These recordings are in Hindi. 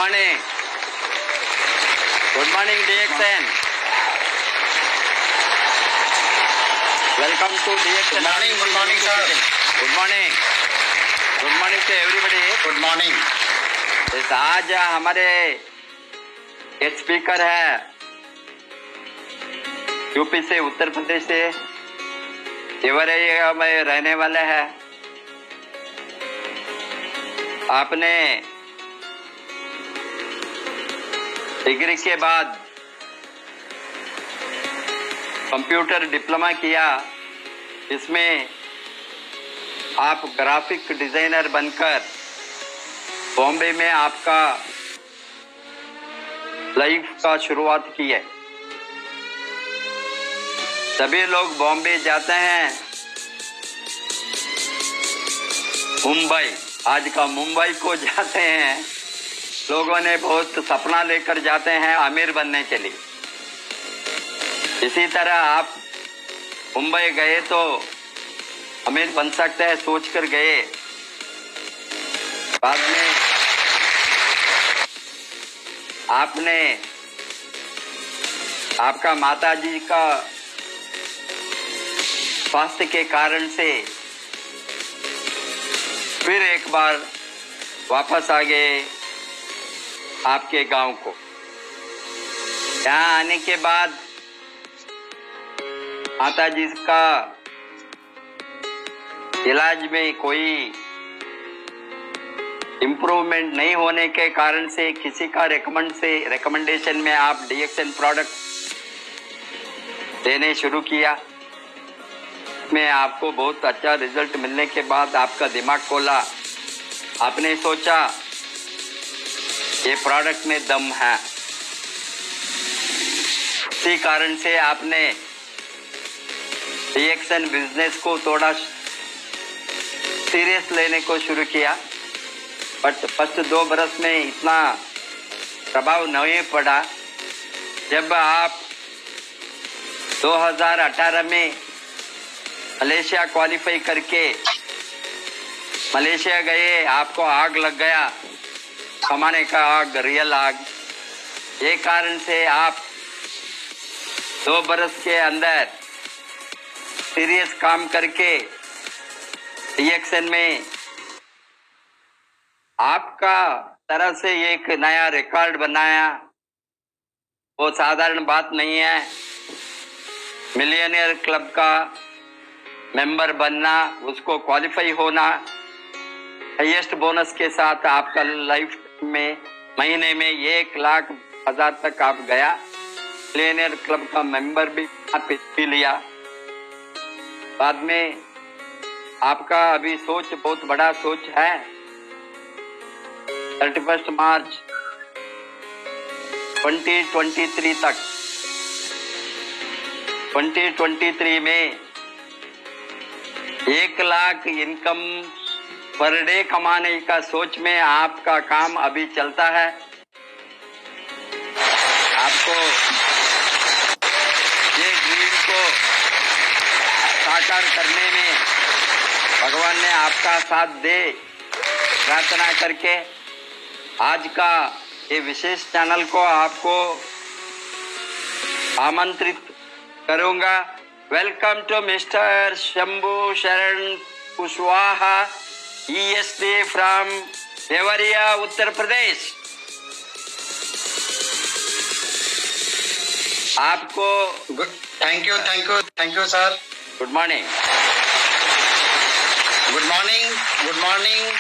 morning. Good morning, DXN. Welcome to DXN. Good morning, sir. Good morning. Good morning to everybody. Good morning. आज हमारे गेस्ट स्पीकर है यूपी से, उत्तर प्रदेश से, देवरिया में रहने वाले हैं। आपने डिग्री के बाद कंप्यूटर डिप्लोमा किया, इसमें आप ग्राफिक डिजाइनर बनकर बॉम्बे में आपका लाइफ का शुरुआत की है। सभी लोग बॉम्बे जाते हैं, मुंबई, आज का मुंबई को जाते हैं। लोगों ने बहुत सपना लेकर जाते हैं अमीर बनने के लिए। इसी तरह आप मुंबई गए तो अमीर बन सकते हैं, सोचकर गए। बाद में आपने आपका माताजी का स्वास्थ्य के कारण से फिर एक बार वापस आ गए आपके गांव को। यहाँ आने के बाद माताजी का इलाज में कोई इम्प्रूवमेंट नहीं होने के कारण से किसी का रिकमेंडेशन में आप DXN प्रोडक्ट देने शुरू किया। में आपको बहुत अच्छा रिजल्ट मिलने के बाद आपका दिमाग खोला, आपने सोचा ये प्रोडक्ट में दम है। इसी कारण से आपने DXN बिजनेस को थोड़ा सीरियस लेने को शुरू किया, बट फर्स्ट 2 बरस में इतना प्रभाव नहीं पड़ा। जब आप 2018 में मलेशिया क्वालिफाई करके मलेशिया गए, आपको आग लग गया, कमाने का आग, रियल आग। ये कारण से आप 2 बरस के अंदर सीरियस काम करके DXN में आपका तरह से एक नया रिकॉर्ड बनाया। वो साधारण बात नहीं है। मिलियनियर क्लब का मेंबर बनना, उसको क्वालिफाई होना, हाईएस्ट बोनस के साथ आपका लाइफ में महीने में 1,00,000 तक आप गया। मिलियनियर क्लब का मेंबर भी आप लिया। बाद में आपका अभी सोच बहुत बड़ा सोच है। 31 मार्च 2023 तक, 2023 में 1,00,000 इनकम पर डे कमाने का सोच में आपका काम अभी चलता है। आपको ये ड्रीम को साकार करने में भगवान ने आपका साथ दे, प्रार्थना करके आज का ये विशेष चैनल को आपको आमंत्रित करूंगा। वेलकम टू मिस्टर शंभू शरण कुशवाहा, ESD फ्रॉम देवरिया, उत्तर प्रदेश। आपको thank you sir. Good morning. Good morning.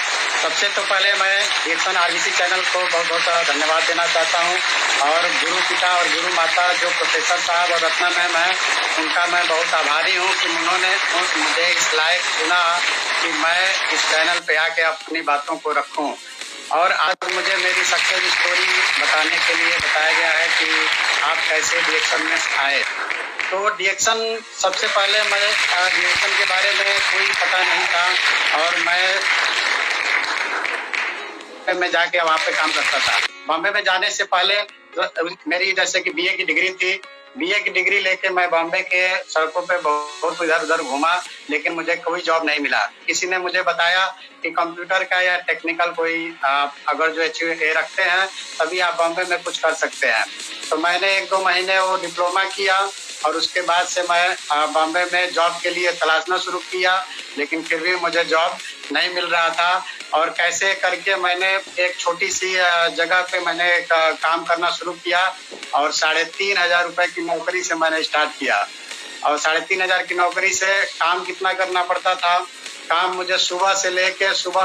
सबसे तो पहले मैं DXN RBC चैनल को बहुत बहुत धन्यवाद देना चाहता हूं, और गुरु पिता और गुरु माता जो प्रोफेसर साहब और रत्ना मैम है, उनका मैं बहुत आभारी हूं कि उन्होंने मुझे इस लायक चुना कि मैं इस चैनल पे आके अपनी बातों को रखूं। और आज मुझे मेरी सक्सेस स्टोरी बताने के लिए बताया गया है कि आप कैसे DXN में आए। तो DXN, सबसे पहले मैं DXN के बारे में कोई पता नहीं था, और मैं जाके वहाँ पे काम करता था। बॉम्बे में जाने से पहले मेरी जैसे कि BA की डिग्री थी, बीए की डिग्री लेके मैं बॉम्बे के सड़कों पे बहुत इधर उधर घूमा, लेकिन मुझे कोई जॉब नहीं मिला। किसी ने मुझे बताया कि कंप्यूटर का या टेक्निकल कोई अगर जो ये रखते हैं तभी आप बॉम्बे में कुछ कर सकते हैं। तो मैंने 1-2 महीने वो डिप्लोमा किया और उसके बाद से मैं बॉम्बे में जॉब के लिए तलाशना शुरू किया, लेकिन फिर भी मुझे जॉब नहीं मिल रहा था। और कैसे करके मैंने एक छोटी सी जगह पे मैंने काम करना शुरू किया और 3,500 रुपए की नौकरी से मैंने स्टार्ट किया। और 3,500 की नौकरी से काम कितना करना पड़ता था, काम मुझे सुबह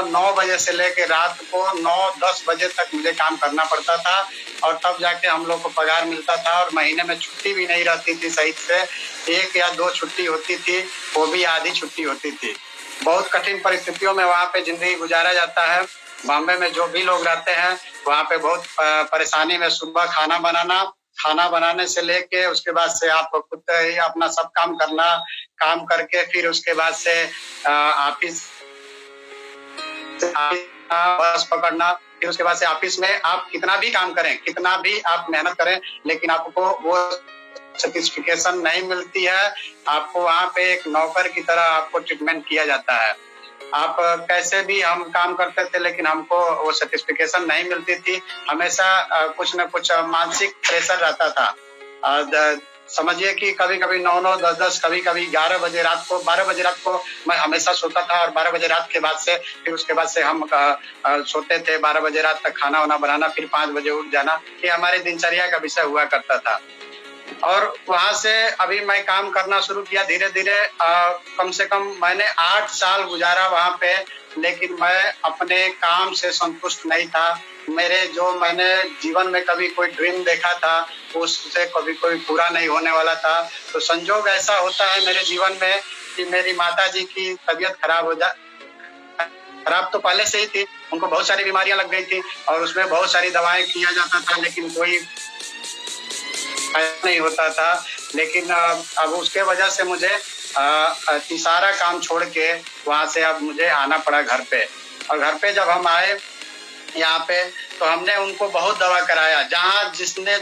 9 बजे से लेके रात को 9-10 बजे तक मुझे काम करना पड़ता था और तब जाके हम लोग को पगार मिलता था। और महीने में छुट्टी भी नहीं रहती थी सही से, 1 या 2 छुट्टी होती थी, वो भी आधी छुट्टी होती थी। बहुत कठिन परिस्थितियों में वहाँ पे जिंदगी गुजारा जाता है। बॉम्बे में जो भी लोग रहते हैं वहाँ पे बहुत परेशानी में सुबह खाना बनाने से लेके उसके बाद से आपको खुद ही अपना सब काम करना, काम करके फिर उसके बाद से ऑफिस बस पकड़ना, फिर उसके बाद से ऑफिस में आप कितना भी काम करें, कितना भी आप मेहनत करें, लेकिन आपको वो सर्टिफिकेशन नहीं मिलती है। आपको वहाँ पे एक नौकर की तरह आपको ट्रीटमेंट किया जाता है। आप कैसे भी हम काम करते थे लेकिन हमको वो सर्टिफिकेशन नहीं मिलती थी। हमेशा कुछ न कुछ मानसिक प्रेशर रहता था। समझिए कि कभी-कभी 9-9, 10-10, कभी-कभी 11 बजे रात को, 12 बजे रात को मैं हमेशा सोता था और 12 बजे रात के बाद से फिर उसके बाद से हम सोते थे 12 बजे रात तक, खाना वाना बनाना, फिर 5 बजे उठ जाना। ये हमारी दिनचर्या का विषय हुआ करता था। और वहां से अभी मैं काम करना शुरू किया धीरे धीरे। कम से कम मैंने 8 साल गुजारा वहां पे, लेकिन मैं अपने काम से संतुष्ट नहीं था। मैंने जीवन में कभी कोई ड्रीम देखा था उससे कभी कोई पूरा नहीं होने वाला था। तो संजोग ऐसा होता है मेरे जीवन में कि मेरी माताजी की तबीयत खराब तो पहले से ही थी, उनको बहुत सारी बीमारियां लग गई थी और उसमें बहुत सारी दवाएं किया जाता था लेकिन कोई नहीं होता था। लेकिन अब उसके वजह से मुझे सारा काम छोड़ के वहां से अब मुझे आना पड़ा घर पे। और घर पे जब हम आए यहाँ पे तो हमने उनको बहुत दवा कराया, जिसने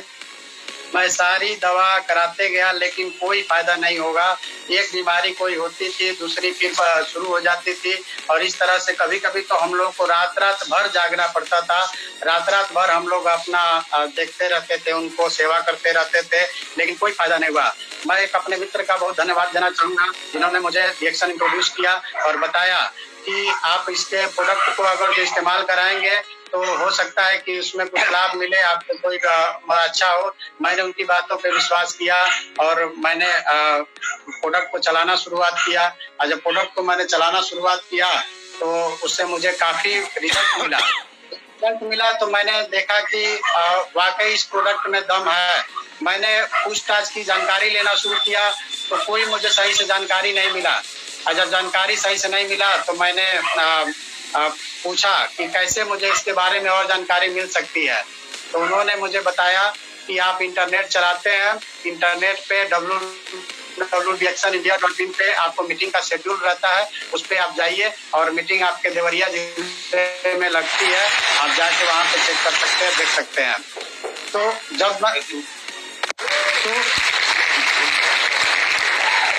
मैं सारी दवा कराते गया लेकिन कोई फायदा नहीं होगा। एक बीमारी कोई होती थी दूसरी फिर शुरू हो जाती थी और इस तरह से कभी कभी तो हम लोग को रात भर जागना पड़ता था। रात भर हम लोग अपना देखते रहते थे, उनको सेवा करते रहते थे, लेकिन कोई फायदा नहीं हुआ। मैं एक अपने मित्र का बहुत धन्यवाद देना चाहूंगा जिन्होंने मुझे रिएक्शन इंट्रोड्यूस किया और बताया कि आप इसके प्रोडक्ट को अगर जो इस्तेमाल कराएंगे तो हो सकता है कि उसमें कुछ लाभ मिले, आपको कोई अच्छा हो। मैंने उनकी बातों पे विश्वास किया और मैंने प्रोडक्ट को चलाना शुरुआत किया। और जब प्रोडक्ट को मैंने चलाना शुरुआत किया तो उससे मुझे काफी रिजल्ट मिला। तो मैंने देखा कि वाकई इस प्रोडक्ट में दम है। मैंने पूछताछ की, जानकारी लेना शुरू किया तो कोई मुझे सही से जानकारी नहीं मिला। और जब जानकारी सही से नहीं मिला तो मैंने पूछा कि कैसे मुझे इसके बारे में और जानकारी मिल सकती है। तो उन्होंने मुझे बताया कि आप इंटरनेट चलाते हैं, इंटरनेट पे www.reactionindia.in पे आपको मीटिंग का शेड्यूल रहता है, उस पे आप जाइए और मीटिंग आपके देवरिया जिले में लगती है, आप जाके वहाँ पे चेक कर सकते हैं, देख सकते हैं। तो जब मैं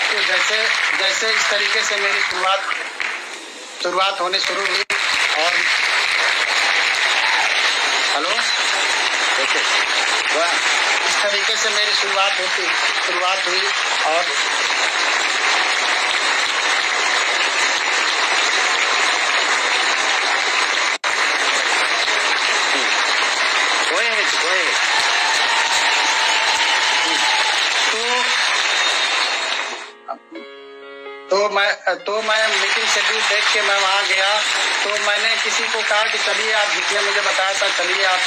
तो जैसे इस तरीके से मेरी शुरुआत होने शुरू हुई और हेलो ओके इस तरीके से मेरी शुरुआत हुई और तो मैं मीटिंग शेड्यूल देख के मैं वहाँ गया। तो मैंने किसी को कहा कि चलिए आप, जिसने मुझे बताया था चलिए आप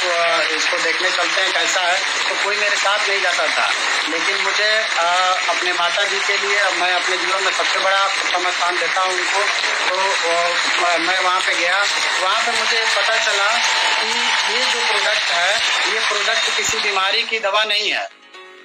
इसको देखने चलते हैं कैसा है, तो कोई मेरे साथ नहीं जाता था। लेकिन मुझे अपने माता जी के लिए मैं अपने जीवन में सबसे बड़ा प्रथम स्थान देता हूँ उनको। तो मैं वहाँ पे गया, वहाँ पे मुझे पता चला कि ये जो प्रोडक्ट है ये प्रोडक्ट किसी बीमारी की दवा नहीं है,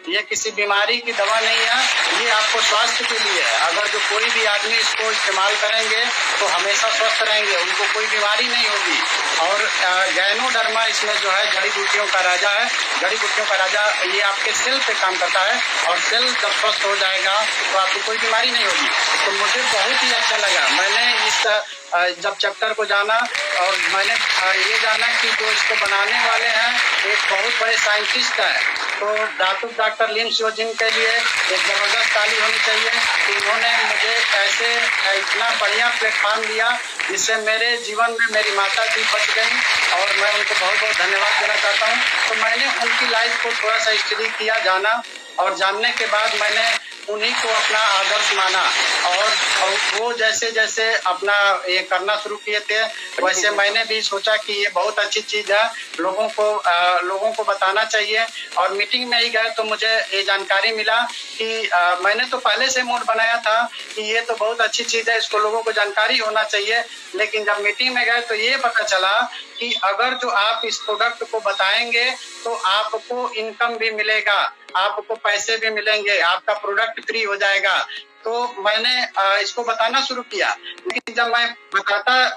ये किसी बीमारी की दवा नहीं है, ये आपको स्वास्थ्य के लिए है। अगर जो कोई भी आदमी इसको इस्तेमाल करेंगे तो हमेशा स्वस्थ रहेंगे, उनको कोई बीमारी नहीं होगी। और गैनोडर्मा इसमें जो है जड़ी बूटियों का राजा है। जड़ी बूटियों का राजा ये आपके सेल पे काम करता है, और सेल जब स्वस्थ हो जाएगा तो आपको कोई बीमारी नहीं होगी। तो मुझे बहुत ही अच्छा लगा। मैंने इस जब चैप्टर को जाना और मैंने ये जाना कि जो इसको बनाने वाले हैं एक बहुत बड़े साइंटिस्ट हैं, तो डॉक्टर लिम शिवजिन के लिए एक ज़बरदस्त ताली होनी चाहिए कि उन्होंने मुझे ऐसे इतना बढ़िया प्लेटफॉर्म दिया जिससे मेरे जीवन में मेरी माता जी बच गई, और मैं उनको बहुत बहुत धन्यवाद देना चाहता हूँ। तो मैंने उनकी लाइफ को थोड़ा सा स्टडी किया, जाना, और जानने के बाद मैंने उन्हीं को अपना आदर्श माना, और वो जैसे जैसे अपना ये करना शुरू किए थे वैसे मैंने भी सोचा कि ये बहुत अच्छी चीज़ है, लोगों को बताना चाहिए। और मीटिंग में ही गए तो मुझे ये जानकारी मिला कि मैंने तो पहले से मूड बनाया था कि ये तो बहुत अच्छी चीज़ है, इसको लोगों को जानकारी होना चाहिए। लेकिन जब मीटिंग में गए तो ये पता चला कि अगर जो आप इस प्रोडक्ट को बताएंगे तो आपको इनकम भी मिलेगा, आपको पैसे भी मिलेंगे, आपका प्रोडक्ट फ्री हो जाएगा। तो मैंने इसको बताना शुरू किया, लेकिन जब मैं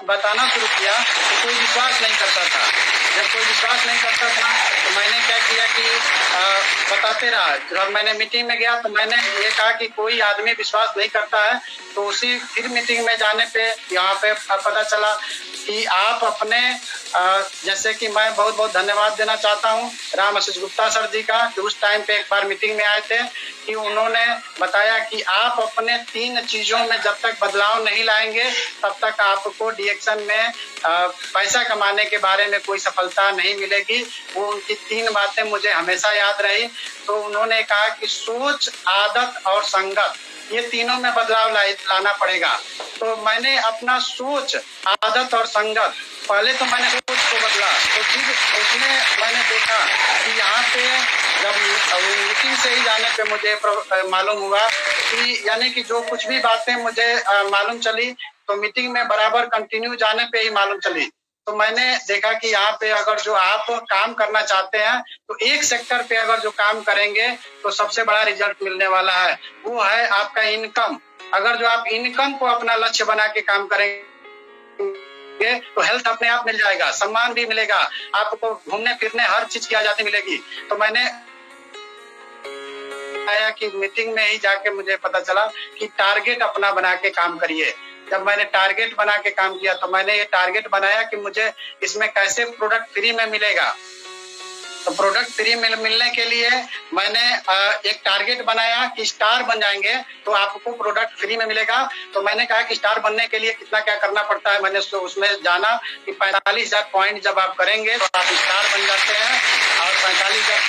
बताना शुरू किया तो कोई विश्वास नहीं करता था। जब कोई विश्वास नहीं करता था तो मैंने क्या किया कि बताते रहा। जब मैंने मीटिंग में गया तो मैंने ये कहा कि कोई आदमी विश्वास नहीं करता है, तो उसी फिर मीटिंग में जाने पे यहाँ पे पता चला कि आप अपने जैसे कि मैं बहुत बहुत धन्यवाद देना चाहता हूँ राम आशीष गुप्ता सर जी का, कि उस टाइम पे एक बार मीटिंग में आए थे कि उन्होंने बताया कि आप अपने 3 चीजों में जब तक बदलाव नहीं लाएंगे तब तक आपको डीएक्शन में पैसा कमाने के बारे में कोई सफलता नहीं मिलेगी। वो उनकी 3 बातें मुझे हमेशा याद रही। तो उन्होंने कहा कि सोच, आदत और संगत, ये तीनों में बदलाव लाना पड़ेगा। तो मैंने अपना सोच, आदत और संगत, पहले तो मैंने सोच को बदला, तो फिर उसमें मैंने देखा कि यहाँ पे जब मीटिंग से ही जाने पे मुझे मालूम हुआ कि यानी कि जो कुछ भी बातें मुझे मालूम चली तो मीटिंग में बराबर कंटिन्यू जाने पे ही मालूम चली। तो मैंने देखा कि यहाँ पे अगर जो आप काम करना चाहते हैं तो एक सेक्टर पे अगर जो काम करेंगे तो सबसे बड़ा रिजल्ट मिलने वाला है, वो है आपका इनकम। अगर जो आप इनकम को अपना लक्ष्य बना के काम करेंगे तो हेल्थ अपने आप मिल जाएगा, सम्मान भी मिलेगा, आपको घूमने फिरने हर चीज की आजादी मिलेगी। तो मैंने आया कि मीटिंग में ही जाके मुझे पता चला कि टारगेट अपना बना के काम करिए। जब मैंने टारगेट बना के काम किया तो मैंने ये टारगेट बनाया कि मुझे इसमें कैसे प्रोडक्ट फ्री में मिलेगा। तो प्रोडक्ट फ्री में मिलने के लिए मैंने एक टारगेट बनाया कि स्टार बन जाएंगे तो आपको प्रोडक्ट फ्री में मिलेगा। तो मैंने कहा कि स्टार बनने के लिए कितना क्या करना पड़ता है। मैंने उसमें जाना कि 45,000 पॉइंट जब आप करेंगे तो आप स्टार बन जाते हैं, और 45,000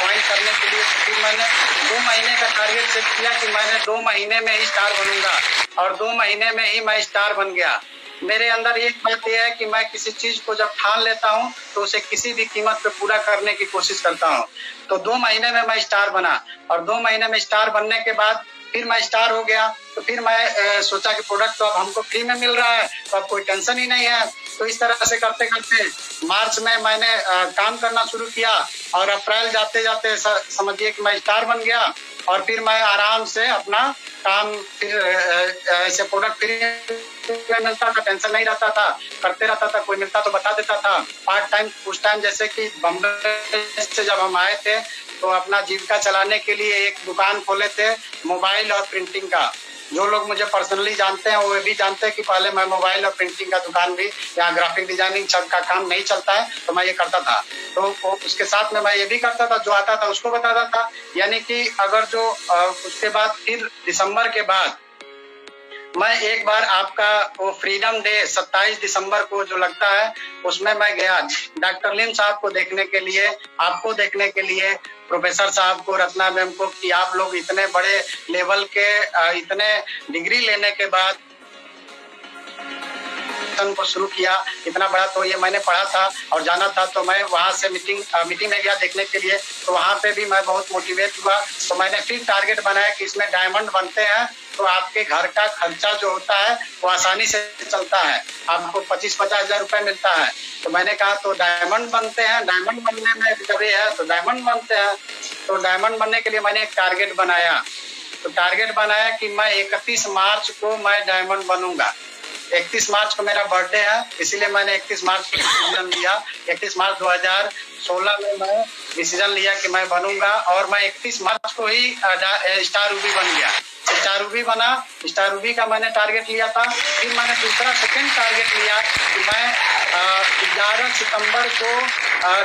पॉइंट करने के लिए फिर मैंने 2 महीने का टारगेट सेट किया कि मैंने 2 महीने में ही स्टार बनूंगा, और 2 महीने में ही मैं स्टार बन गया। मेरे अंदर एक बात यह है कि मैं किसी चीज को जब ठान लेता हूँ तो उसे किसी भी कीमत पे पूरा करने की कोशिश करता हूँ। तो 2 महीने में मैं स्टार बना, और 2 महीने में स्टार बनने के बाद फिर मैं स्टार हो गया। तो फिर मैं सोचा कि प्रोडक्ट तो अब हमको फ्री में मिल रहा है तो अब कोई टेंशन ही नहीं है। तो इस तरह से करते करते मार्च में मैंने काम करना शुरू किया, और अप्रैल जाते जाते समझिए कि मैं स्टार बन गया। और फिर मैं आराम से अपना काम फिर ऐसे प्रोडक्ट फ्री मिलता था, टेंशन नहीं रहता था, करते रहता था, कोई मिलता तो बता देता था। पार्ट टाइम उस टाइम जैसे कि बम्बई से जब हम आए थे तो अपना जीविका चलाने के लिए एक दुकान खोले थे मोबाइल और प्रिंटिंग का। जो लोग मुझे पर्सनली जानते हैं वो भी जानते हैं कि पहले मैं मोबाइल और प्रिंटिंग का दुकान भी, यहाँ ग्राफिक डिजाइनिंग का काम नहीं चलता है तो मैं ये करता था। तो उसके साथ में मैं ये भी करता था, जो आता था उसको बताता था। यानी कि अगर जो उसके बाद फिर दिसंबर के बाद मैं एक बार आपका वो फ्रीडम डे 27 दिसंबर को जो लगता है उसमें मैं गया डॉक्टर लिम साहब को देखने के लिए, आपको देखने के लिए, प्रोफेसर साहब को, रत्ना मैम को, कि आप लोग इतने बड़े लेवल के इतने डिग्री लेने के बाद को शुरू किया, इतना बड़ा। तो ये मैंने पढ़ा था और जाना था, तो मैं वहां से मीटिंग में गया देखने के लिए। तो वहां पे भी मैं बहुत मोटिवेट हुआ। तो मैंने फिर टारगेट बनाया कि इसमें डायमंड बनते हैं तो आपके घर का खर्चा जो होता है वो आसानी से चलता है, आपको 25-50 हजार रुपए मिलता है। तो मैंने कहा तो डायमंड बनते हैं, डायमंड बनने में जब ये है तो डायमंड बनते हैं। तो डायमंड बनने के लिए मैंने एक टारगेट बनाया, तो टारगेट बनाया कि मैं 31 मार्च को मैं डायमंड बनूंगा। 31 मार्च को मेरा बर्थडे है, इसीलिए मैंने 31 मार्च को डिसीजन लिया। 31 मार्च 2016 में मैं डिसीजन लिया कि मैं बनूंगा, और मैं 31 मार्च को ही स्टार रूबी बन गया। स्टार रूबी बना, स्टार रूबी का मैंने टारगेट लिया था। फिर मैंने दूसरा सेकंड टारगेट लिया कि मैं 11 सितंबर को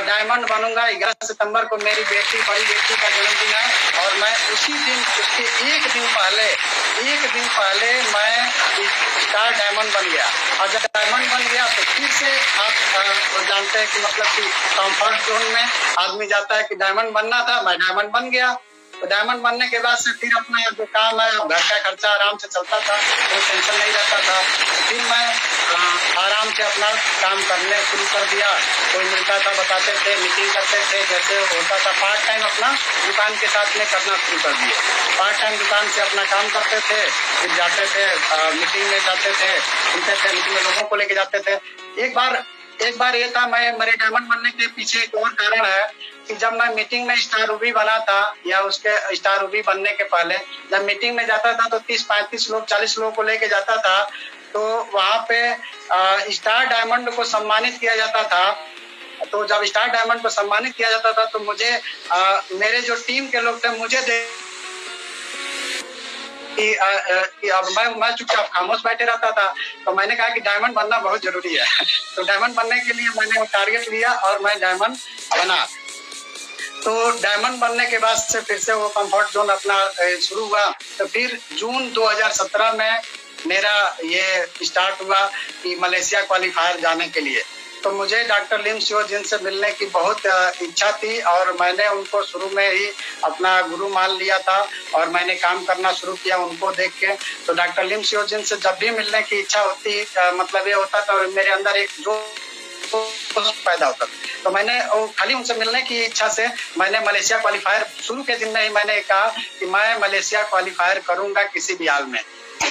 डायमंड बनूंगा। 11 सितंबर को मेरी बेटी, बड़ी बेटी का जन्मदिन है, और मैं उसी दिन, उसके एक दिन पहले मैं स्टार डायमंड बन गया। और जब डायमंड बन गया तो फिर से आप जानते हैं कि मतलब कि कंफर्ट जोन में आदमी जाता है कि डायमंड बनना था, मैं डायमंड बन गया। तो डायमंड बनने के बाद से फिर अपना जो काम है, घर का खर्चा आराम से चलता था, कोई टेंशन नहीं रहता था। फिर मैं आराम से अपना काम करने शुरू कर दिया। कोई मिलता था, बताते थे, मीटिंग करते थे, जैसे होता था पार्ट टाइम अपना दुकान के साथ में करना शुरू कर दिए। पार्ट टाइम दुकान से अपना काम करते थे, फिर जाते थे मीटिंग में जाते थे, सुनते थे, मीटिंग में लोगों को लेके जाते थे। एक बार ये था, मेरे डायमंड बनने के पीछे एक और कारण है कि जब मैं मीटिंग में स्टार रूबी बना था, या उसके स्टार रूबी बनने के पहले जब मीटिंग में जाता था तो 30-35 लोग, 40 लोगों को लेके जाता था, तो वहां पे स्टार डायमंड को सम्मानित किया जाता था। तो जब स्टार डायमंड को सम्मानित किया जाता था तो मुझे मेरे जो टीम के लोग थे, मुझे कि अब मैं चुपचाप खामोश बैठे रहता था। तो मैंने कहा कि डायमंड बनना बहुत जरूरी है। तो डायमंड बनने के लिए मैंने वो टारगेट लिया और मैं डायमंड बना। तो डायमंड बनने के बाद से फिर से वो कंफर्ट जोन अपना शुरू हुआ। तो फिर जून 2017 में मेरा ये स्टार्ट हुआ कि मलेशिया क्वालिफायर जाने के लिए। तो मुझे डॉक्टर लिम सियो जिन से मिलने की बहुत इच्छा थी, और मैंने उनको शुरू में ही अपना गुरु मान लिया था और मैंने काम करना शुरू किया उनको देख के। तो डॉक्टर लिम सियो जिन से जब भी मिलने की इच्छा होती, मतलब ये होता था मेरे अंदर एक जो पैदा होता था। तो मैंने खाली उनसे मिलने की इच्छा से मैंने मलेशिया क्वालिफायर शुरू के दिन में ही मैंने कहा कि मैं मलेशिया क्वालिफायर करूंगा किसी भी हाल में।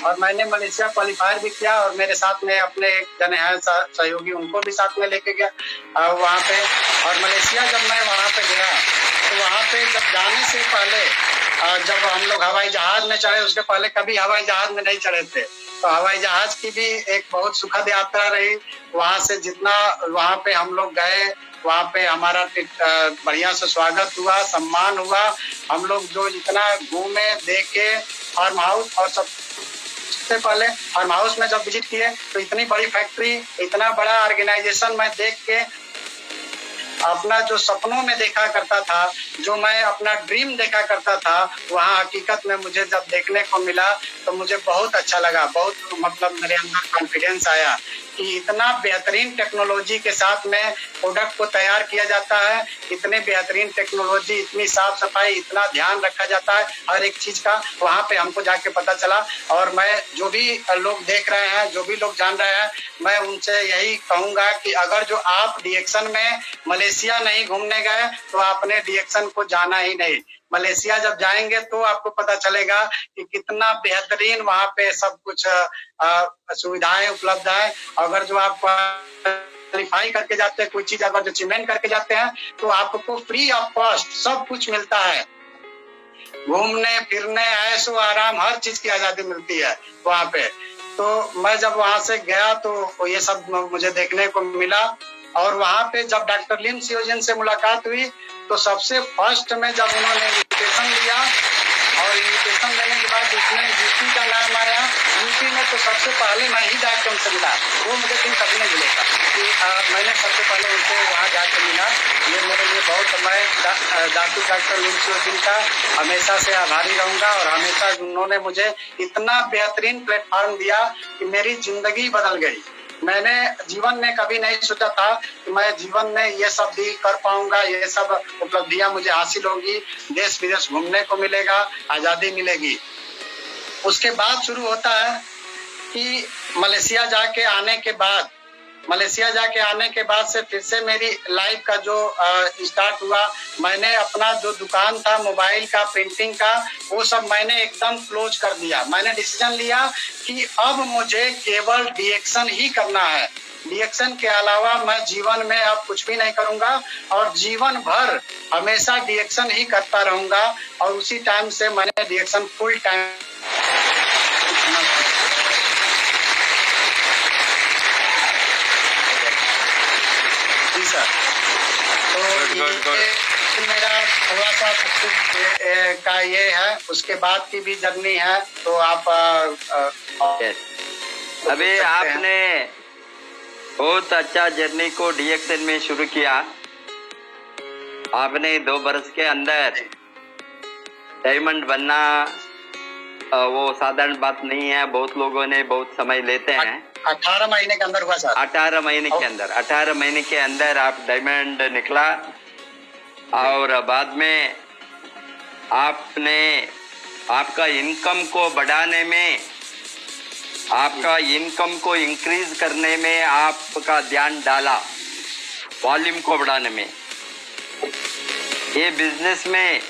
और मैंने मलेशिया क्वालिफायर भी किया, और मेरे साथ में अपने एक जने हैं सहयोगी, उनको भी साथ में लेके गया वहाँ पे। और मलेशिया जब मैं वहाँ पे गया तो वहाँ पे जब जाने से पहले जब हम लोग हवाई जहाज में चढ़े, उसके पहले कभी हवाई जहाज में नहीं चढ़े थे। तो हवाई जहाज की भी एक बहुत सुखद यात्रा रही। वहाँ से जितना वहाँ पे हम लोग गए, वहाँ पे हमारा बढ़िया से स्वागत हुआ, सम्मान हुआ। हम लोग जो इतना घूमे, देखे, फार्म हाउस, और सबसे पहले फार्म हाउस में जब विजिट किए तो इतनी बड़ी फैक्ट्री, इतना बड़ा ऑर्गेनाइजेशन मैं देख के अपना जो सपनों में देखा करता था, जो मैं अपना ड्रीम देखा करता था, वहाँ हकीकत में मुझे जब देखने को मिला तो मुझे बहुत अच्छा लगा। बहुत मतलब मेरे अंदर कॉन्फिडेंस आया कि इतना बेहतरीन टेक्नोलॉजी के साथ में प्रोडक्ट को तैयार किया जाता है, इतने बेहतरीन टेक्नोलॉजी, इतनी साफ सफाई, इतना ध्यान रखा जाता है हर एक चीज का, वहाँ पे हमको जाके पता चला। और मैं जो भी लोग देख रहे हैं, जो भी लोग जान रहे हैं, मैं उनसे यही कहूंगा कि अगर जो आप डिएक्शन में मलेशिया नहीं घूमने गए तो आपने डिएक्शन को जाना ही नहीं। मलेशिया जब जाएंगे तो आपको पता चलेगा कि कितना बेहतरीन वहाँ पे सब कुछ सुविधाएं उपलब्ध है। अगर जो आप क्वालिफाई करके जाते हैं कोई चीज, अगर जो अचीवमेंट करके जाते हैं तो आपको फ्री ऑफ कॉस्ट सब कुछ मिलता है। घूमने फिरने, ऐशो आराम, हर चीज की आजादी मिलती है वहाँ पे। तो मैं जब वहाँ से गया तो ये सब मुझे देखने को मिला। और वहाँ पे जब डॉक्टर लिम सियो जिन से मुलाकात हुई तो सबसे फर्स्ट में जब उन्होंने इन्विटेशन दिया, और इन्विटेशन देने के बाद उसमें यूपी का नाम आया। यूपी में तो सबसे पहले मैं ही जाके उनसे मिला, वो मुझे दिन कभी नहीं मिलेगा कि मैंने सबसे पहले उनसे वहाँ जाके मिला। ये मेरे लिए बहुत, मैं डॉक्टर लिम सियो जिन का हमेशा से आभारी रहूंगा। और हमेशा उन्होंने मुझे इतना बेहतरीन प्लेटफॉर्म दिया कि मेरी जिंदगी बदल गई। मैंने जीवन में कभी नहीं सोचा था कि मैं जीवन में ये सब भी कर पाऊंगा, ये सब उपलब्धियां मुझे हासिल होगी, देश विदेश घूमने को मिलेगा, आजादी मिलेगी। उसके बाद शुरू होता है कि मलेशिया जाके आने के बाद मलेशिया जाके आने के बाद से फिर से मेरी लाइफ का जो स्टार्ट हुआ, मैंने अपना जो दुकान था मोबाइल का, प्रिंटिंग का, वो सब मैंने एकदम क्लोज कर दिया। मैंने डिसीजन लिया कि अब मुझे केवल डीएक्शन ही करना है, डीएक्शन के अलावा मैं जीवन में अब कुछ भी नहीं करूंगा और जीवन भर हमेशा डीएक्शन ही करता रहूंगा। और उसी टाइम से मैंने डीएक्शन फुल टाइम। जी सर, तो ये मेरा थोड़ा सा सक्सेस का ये है, उसके बाद की भी जर्नी है। तो आप अभी आपने बहुत अच्छा जर्नी को डीएक्शन में शुरू किया। आपने 2 वर्ष के अंदर डायमंड बनना वो साधारण बात नहीं है। बहुत लोगों ने बहुत समय लेते हैं। 18 महीने के अंदर हुआ सर। 18 महीने के अंदर, 18 महीने के अंदर आप डायमंड निकला और बाद में आपने आपका इनकम को बढ़ाने में, आपका इनकम को इंक्रीज करने में आपका ध्यान डाला, वॉल्यूम को बढ़ाने में। ये बिजनेस में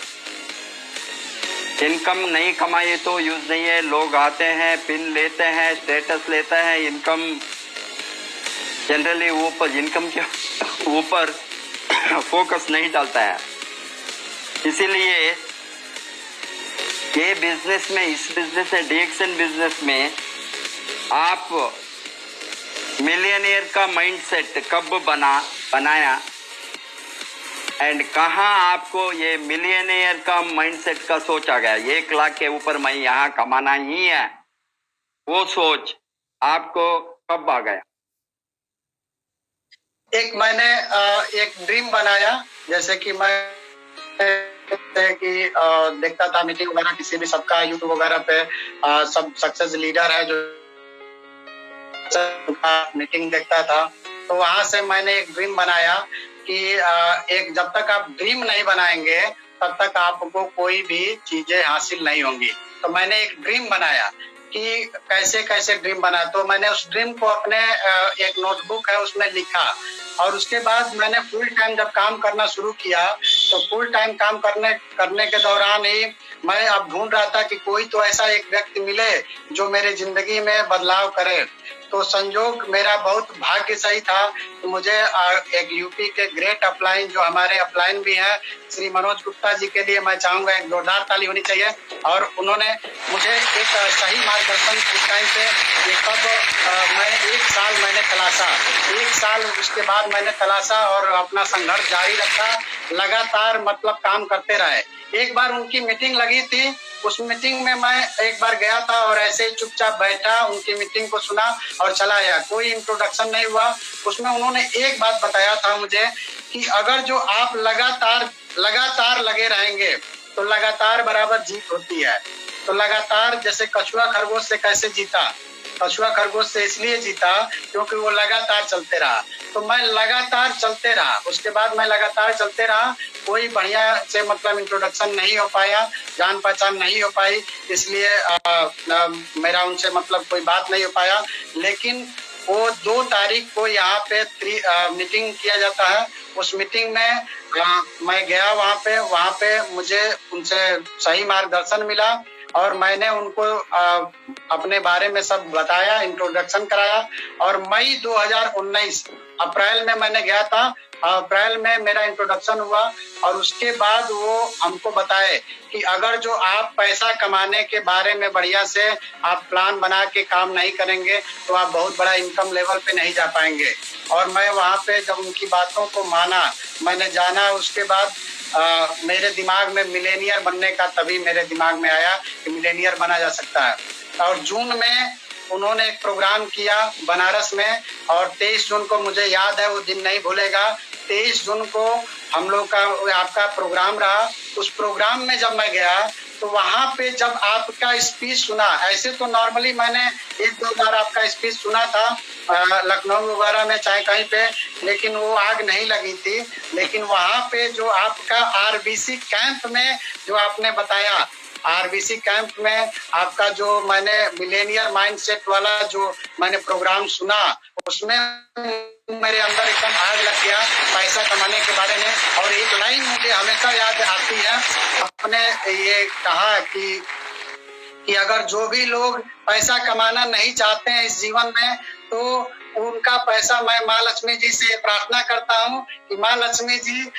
इनकम नहीं कमाए तो यूज नहीं है। लोग आते हैं, पिन लेते हैं, स्टेटस लेते हैं, इनकम जनरली ऊपर, इनकम के ऊपर फोकस नहीं डालता है। इसीलिए ये बिजनेस में, इस बिजनेस में, डीएक्शन बिजनेस में आप मिलियनियर का माइंडसेट कब बनाया एंड कहाँ आपको ये मिलियनियर का माइंडसेट का सोच आ गया? 1 लाख के ऊपर मैं यहाँ कमाना ही है, वो सोच आपको कब आ गया? मैंने एक ड्रीम बनाया, जैसे कि मैं देखता था मीटिंग वगैरह किसी भी सबका यूट्यूब वगैरह पे, सब सक्सेस लीडर है जो मीटिंग देखता था। तो वहां से मैंने एक ड्रीम बनाया कि एक जब तक आप ड्रीम नहीं बनाएंगे तब तक आपको कोई भी चीजें हासिल नहीं होंगी। तो मैंने एक ड्रीम बनाया कि कैसे कैसे ड्रीम बनाया। तो मैंने उस ड्रीम को अपने एक नोटबुक है उसमें लिखा और उसके बाद मैंने फुल टाइम जब काम करना शुरू किया तो फुल टाइम काम करने के दौरान ही मैं अब ढूंढ रहा था कि कोई तो ऐसा एक व्यक्ति मिले जो मेरे जिंदगी में बदलाव करे। तो संयोग मेरा बहुत भाग्य सही था। तो मुझे एक यूपी के ग्रेट अपलाइन, जो हमारे अपलाइन भी हैं, श्री मनोज गुप्ता जी के लिए मैं चाहूंगा एक जोरदार ताली होनी चाहिए। और उन्होंने मुझे एक सही मार्गदर्शन उस टाइम पे, कब मैं 1 साल मैंने तलाशा, 1 साल उसके बाद मैंने तलाशा और अपना संघर्ष जारी रखा, लगातार मतलब काम करते रहे। एक बार उनकी मीटिंग लगी थी, उस मीटिंग में मैं एक बार गया था और ऐसे ही चुपचाप बैठा, उनकी मीटिंग को सुना और चला आया। कोई इंट्रोडक्शन नहीं हुआ। उसमें उन्होंने एक बात बताया था मुझे कि अगर जो आप लगातार लगे रहेंगे तो लगातार बराबर जीत होती है। तो लगातार, जैसे कछुआ खरगोश से कैसे जीता, कछुआ खरगोश से इसलिए जीता क्योंकि वो लगातार चलते रहा। तो मैं लगातार चलते रहा, उसके बाद मैं लगातार चलते रहा। कोई बढ़िया से मतलब इंट्रोडक्शन नहीं हो पाया, जान पहचान नहीं हो पाई, इसलिए मेरा उनसे मतलब कोई बात नहीं हो पाया। लेकिन वो 2 तारीख को यहाँ पे मीटिंग किया जाता है। उस मीटिंग में मैं गया, वहाँ पे मुझे उनसे सही मार्गदर्शन मिला और मैंने उनको अपने बारे में सब बताया, इंट्रोडक्शन कराया। और मई 2019 अप्रैल में मैंने गया था, अप्रैल में मेरा इंट्रोडक्शन हुआ और उसके बाद वो हमको बताए कि अगर जो आप पैसा कमाने के बारे में बढ़िया से आप प्लान बना के काम नहीं करेंगे तो आप बहुत बड़ा इनकम लेवल पे नहीं जा पाएंगे। और मैं वहाँ पे जब उनकी बातों को माना, मैंने जाना, उसके बाद मेरे दिमाग में मिलेनियर बनने का तभी मेरे दिमाग में आया कि मिलेनियर बना जा सकता है। और जून में उन्होंने एक प्रोग्राम किया बनारस में और 23 जून को मुझे याद है, वो दिन नहीं भूलेगा। 23 जून को हम लोग का आपका प्रोग्राम रहा। उस प्रोग्राम में जब मैं गया तो वहाँ पे जब आपका स्पीच सुना, ऐसे तो नॉर्मली मैंने 1-2 बार आपका स्पीच सुना था लखनऊ वगैरह में चाहे कहीं पे, लेकिन वो आग नहीं लगी थी। लेकिन वहाँ पे जो आपका आरबीसी कैंप में जो आपने बताया, आरबीसी कैंप में आपका जो मैंने मिलेनियर माइंडसेट वाला जो मैंने प्रोग्राम सुना, उसमें मेरे अंदर एकदम आग लग गया पैसा कमाने के बारे में। और एक लाइन मुझे हमेशा याद आती है, आपने ये कहा कि अगर जो भी लोग पैसा कमाना नहीं चाहते हैं इस जीवन में, तो उनका पैसा मैं माँ लक्ष्मी जी से प्रार्थना करता हूँ कि माँ लक्ष्मी जी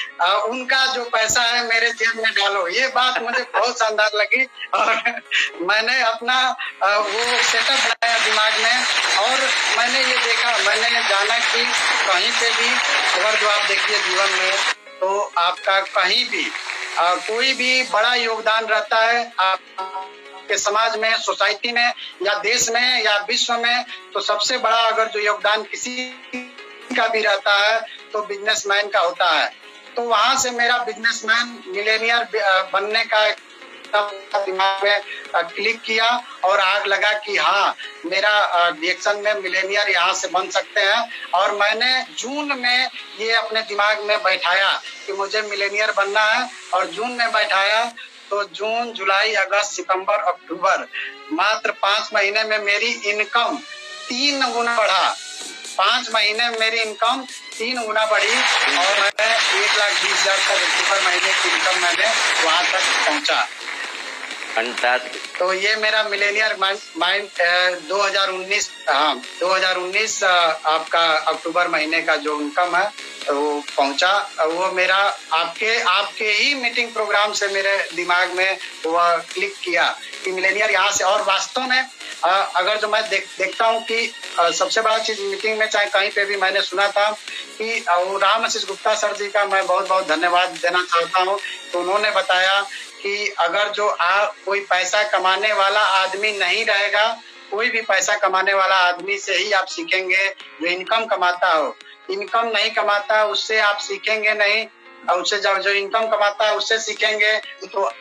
उनका जो पैसा है मेरे जेब में डालो। ये बात मुझे बहुत शानदार लगी और मैंने अपना वो सेटअप बनाया दिमाग में। और मैंने ये देखा, मैंने जाना कि कहीं पे भी अगर जो आप देखिए जीवन में, तो आपका कहीं भी कोई भी बड़ा योगदान रहता है आपके समाज में, सोसाइटी में, या देश में, या विश्व में, तो सबसे बड़ा अगर जो योगदान किसी का भी रहता है तो बिजनेसमैन का होता है। तो वहां से मेरा बिजनेसमैन मिलेनियर बनने का दिमाग में क्लिक किया और आग लगा कि हाँ, मेरा रिएक्शन में मिलेनियर यहाँ से बन सकते हैं। और मैंने जून में ये अपने दिमाग में बैठाया कि मुझे मिलेनियर बनना है, और जून में बैठाया तो जून, जुलाई, अगस्त, सितंबर, अक्टूबर, मात्र 5 महीने में मेरी इनकम 3 गुना बढ़ा। 5 महीने में मेरी इनकम 3 गुना बढ़ी और मैं 1,20,000 तक अक्टूबर महीने की इनकम मैंने वहां तक पहुंचा। तो ये मेरा मिलेनियर माइंड 2019 आपका अक्टूबर महीने का जो इनकम है वो पहुंचा। वो मेरा आपके ही मीटिंग प्रोग्राम से मेरे दिमाग में वो क्लिक किया कि मिलेनियर यहाँ से। और वास्तव में अगर जो मैं देखता हूँ कि सबसे बड़ा चीज मीटिंग में, चाहे कहीं पे भी मैंने सुना था कि राम आशीष गुप्ता सर जी का मैं बहुत बहुत धन्यवाद देना चाहता हूँ। तो उन्होंने बताया कि अगर जो कोई पैसा कमाने वाला आदमी नहीं रहेगा, कोई भी पैसा कमाने वाला आदमी से ही आप सीखेंगे। जो इनकम कमाता हो, इनकम नहीं कमाता उससे आप सीखेंगे नहीं, और उससे जो इनकम कमाता है उससे सीखेंगे। तो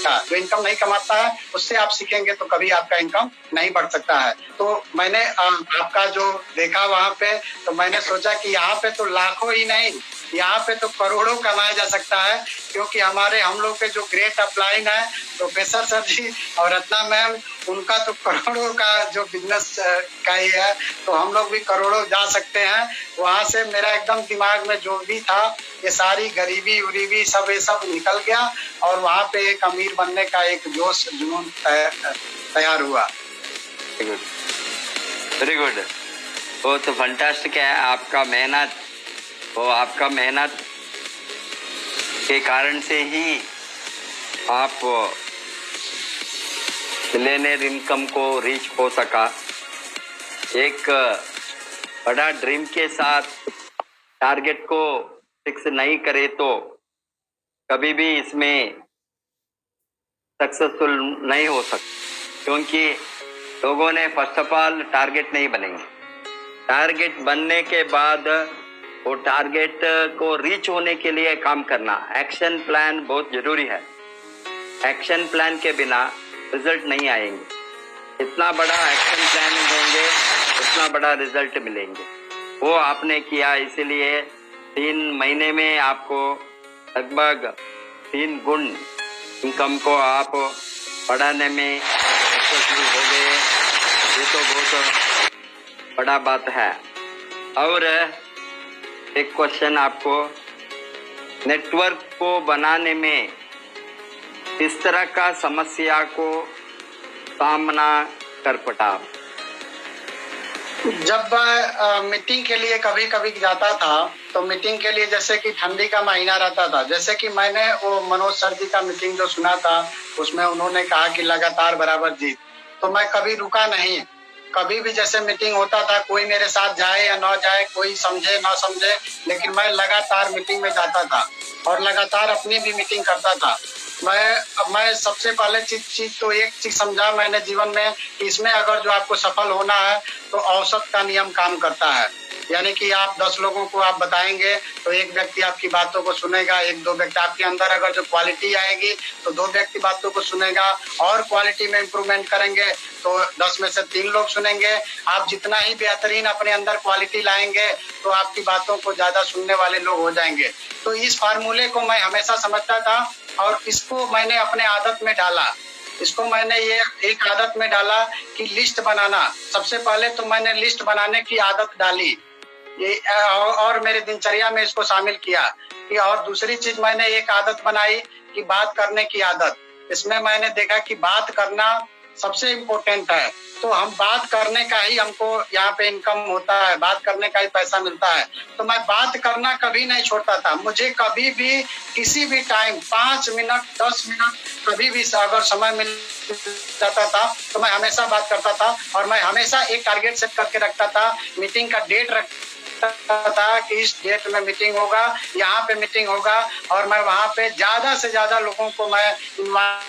जो इनकम नहीं कमाता है उससे आप सीखेंगे तो कभी आपका इनकम नहीं बढ़ सकता है। तो मैंने आपका जो देखा वहां पे, तो मैंने सोचा कि यहाँ पे तो लाखों ही नहीं, यहाँ पे तो करोड़ों कमाया जा सकता है, क्योंकि हम लोग के जो ग्रेट अपलाइन है प्रोफेसर सर जी और रत्ना मैम, उनका तो करोड़ों का जो बिजनेस का ही है, तो हम लोग भी करोड़ों जा सकते हैं। वहां से मेरा एकदम दिमाग में जो भी था, ये सारी गरीबी उरीबी सब ये सब निकल गया और वहां पे एक अमीर बनने का एक जोश जुनून तैयार हुआ। वेरी गुड, वो तो फंटास्टिक है। आपका मेहनत के कारण से ही आप मिलियनेयर इनकम को रीच हो सका। एक बड़ा ड्रीम के साथ टारगेट को फिक्स नहीं करे तो कभी भी इसमें सक्सेसफुल नहीं हो सकता, क्योंकि लोगों ने फर्स्ट ऑफ ऑल टारगेट नहीं बनेंगे। टारगेट बनने के बाद वो टारगेट को रीच होने के लिए काम करना, एक्शन प्लान बहुत जरूरी है। एक्शन प्लान के बिना रिजल्ट नहीं आएंगे। इतना बड़ा एक्शन प्लान होंगे उतना बड़ा रिजल्ट मिलेंगे। वो आपने किया, इसीलिए 3 महीने में आपको लगभग 3 गुण इनकम को आप बढ़ाने में सक्सेसफुल हो गए। ये तो बहुत बड़ा बात है। और एक क्वेश्चन आपको, नेटवर्क को बनाने में किस तरह का समस्या को सामना कर पड़ा? जब मीटिंग के लिए कभी कभी जाता था, तो मीटिंग के लिए जैसे कि ठंडी का महीना रहता था, जैसे कि मैंने वो मनोज सर जी का मीटिंग जो सुना था, उसमें उन्होंने कहा कि लगातार बराबर जीत, तो मैं कभी रुका नहीं। कभी भी जैसे मीटिंग होता था, कोई मेरे साथ जाए या ना जाए, कोई समझे ना समझे, लेकिन मैं लगातार मीटिंग में जाता था और लगातार अपनी भी मीटिंग करता था। मैं सबसे पहले चीज तो एक चीज समझा मैंने जीवन में कि इसमें अगर जो आपको सफल होना है तो औसत का नियम काम करता है। यानी कि आप 10 लोगों को आप बताएंगे तो एक व्यक्ति आपकी बातों को सुनेगा, 1-2 व्यक्ति आपके अंदर अगर जो क्वालिटी आएगी तो 2 व्यक्ति बातों को सुनेगा, और क्वालिटी में इम्प्रूवमेंट करेंगे तो 10 में से 3 लोग सुनेंगे। आप जितना ही बेहतरीन अपने अंदर क्वालिटी लाएंगे तो आपकी बातों को ज्यादा सुनने वाले लोग हो जाएंगे। तो इस फार्मूले को मैं हमेशा समझता था और इसको मैंने अपने आदत में डाला। इसको मैंने ये एक आदत में डाला कि लिस्ट बनाना। सबसे पहले तो मैंने लिस्ट बनाने की आदत डाली, ये और मेरे दिनचर्या में इसको शामिल किया कि और दूसरी चीज मैंने एक आदत बनाई कि बात करने की आदत। इसमें मैंने देखा कि बात करना सबसे इम्पोर्टेंट है। तो हम बात करने का ही हमको यहाँ पे इनकम होता है, बात करने का ही पैसा मिलता है। तो मैं बात करना कभी नहीं छोड़ता था। मुझे कभी भी किसी भी टाइम 5 मिनट 10 मिनट कभी भी अगर समय मिल जाता था तो मैं हमेशा बात करता था। और मैं हमेशा एक टारगेट सेट करके रखता था, मीटिंग का डेट रखता था कि इस डेट में मीटिंग होगा, यहाँ पे मीटिंग होगा। और मैं वहाँ पे ज्यादा से ज्यादा लोगों को मैं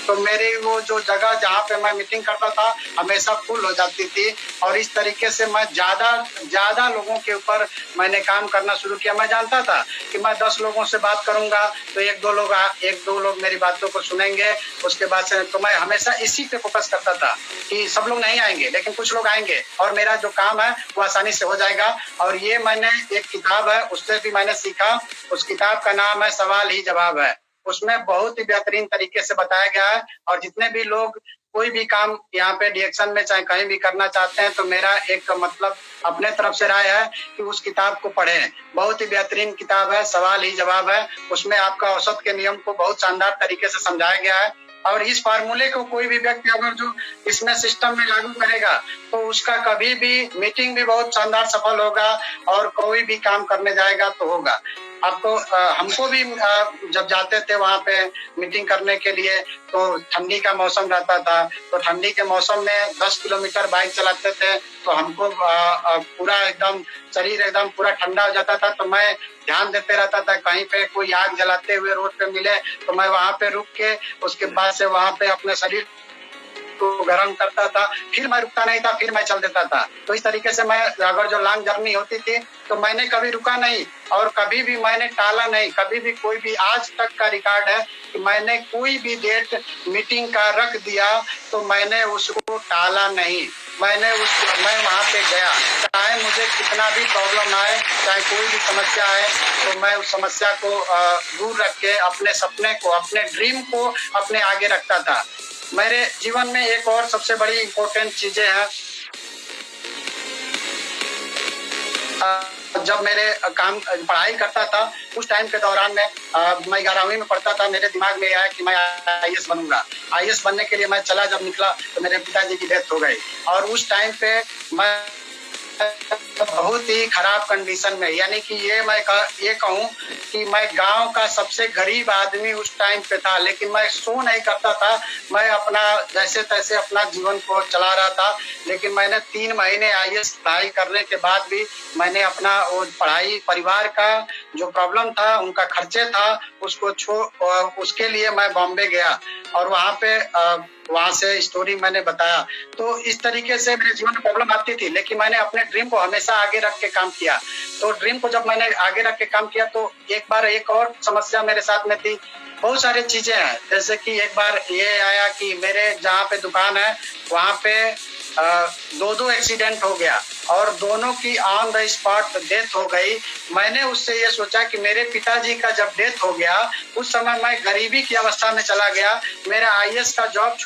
तो मेरी वो जो जगह जहाँ पे मैं मीटिंग करता था हमेशा फुल हो जाती थी। और इस तरीके से मैं ज्यादा लोगों के ऊपर मैंने काम करना शुरू किया। मैं जानता था कि मैं 10 लोगों से बात करूंगा तो एक दो लोग मेरी बातों को सुनेंगे। उसके बाद से तो मैं हमेशा इसी पे फोकस करता था कि सब लोग नहीं आएंगे लेकिन कुछ लोग आएंगे और मेरा जो काम है वो आसानी से हो जाएगा। और ये मैंने एक किताब है उससे भी मैंने सीखा। उस किताब का नाम है सवाल ही जवाब है। उसमें बहुत ही बेहतरीन तरीके से बताया गया है। और जितने भी लोग कोई भी काम यहाँ पे डिएक्शन में चाहे कहीं भी करना चाहते हैं तो मेरा एक मतलब अपने तरफ से राय है कि उस किताब को पढ़ें। बहुत ही बेहतरीन किताब है, सवाल ही जवाब है। उसमें आपका औसत के नियम को बहुत शानदार तरीके से समझाया गया है। और इस फार्मूले को कोई भी व्यक्ति अगर जो इसमें सिस्टम में लागू करेगा तो उसका कभी भी मीटिंग भी बहुत शानदार सफल होगा और कोई भी काम करने जाएगा तो होगा। आपको हमको भी जब जाते थे वहाँ पे मीटिंग करने के लिए तो ठंडी का मौसम रहता था। तो ठंडी के मौसम में 10 किलोमीटर बाइक चलाते थे तो हमको पूरा एकदम शरीर एकदम पूरा ठंडा हो जाता था। तो मैं ध्यान देते रहता था कहीं पे कोई आग जलाते हुए रोड पे मिले तो मैं वहाँ पे रुक के उसके बाद से वहाँ पे अपने शरीर को गर्म करता था। फिर मैं रुकता नहीं था, फिर मैं चल देता था। तो इस तरीके से मैं अगर जो लॉन्ग जर्नी होती थी तो मैंने कभी रुका नहीं और कभी भी मैंने टाला नहीं। कभी भी कोई भी आज तक का रिकॉर्ड है कि मैंने कोई भी डेट मीटिंग का रख दिया तो मैंने उसको टाला नहीं। मैं वहाँ पे गया, चाहे मुझे कितना भी प्रॉब्लम आए, चाहे कोई भी समस्या आए, तो मैं उस समस्या को दूर रख के अपने सपने को, अपने ड्रीम को अपने आगे रखता था। मेरे जीवन में एक और सबसे बड़ी इम्पोर्टेंट चीजें हैं। जब मेरे काम पढ़ाई करता था उस टाइम के दौरान में मैं 11वीं में पढ़ता था। मेरे दिमाग में आया कि मैं आईएएस बनूंगा। आईएएस बनने के लिए मैं चला, जब निकला तो मेरे पिताजी की डेथ हो गई। और उस टाइम पे मैं बहुत ही खराब कंडीशन में, यानी कि ये कहूँ कि मैं गांव का सबसे गरीब आदमी उस टाइम पे था। लेकिन मैं सो नहीं करता था, मैं अपना जैसे तैसे अपना जीवन को चला रहा था। लेकिन मैंने 3 महीने आईएएस पढ़ाई करने के बाद भी मैंने अपना वो पढ़ाई, परिवार का जो प्रॉब्लम था, उनका खर्चे था, उसके लिए मैं बॉम्बे गया और वहाँ से स्टोरी मैंने बताया। तो इस तरीके से मेरे जीवन में प्रॉब्लम आती थी लेकिन मैंने अपने ड्रीम को हमेशा आगे रख के काम किया। तो ड्रीम को जब मैंने आगे रख के काम किया तो एक बार एक और समस्या मेरे साथ में थी। बहुत सारी चीजें हैं, जैसे कि एक बार ये आया कि मेरे जहाँ पे दुकान है वहाँ पे 2 एक्सीडेंट हो गया और दोनों की ऑन द स्पॉट डेथ हो गई। मैंने उससे ये सोचा कि मेरे पिताजी का जब डेथ हो गया उस समय मैं गरीबी की अवस्था में चला गया। मेरा आईएएस का जॉब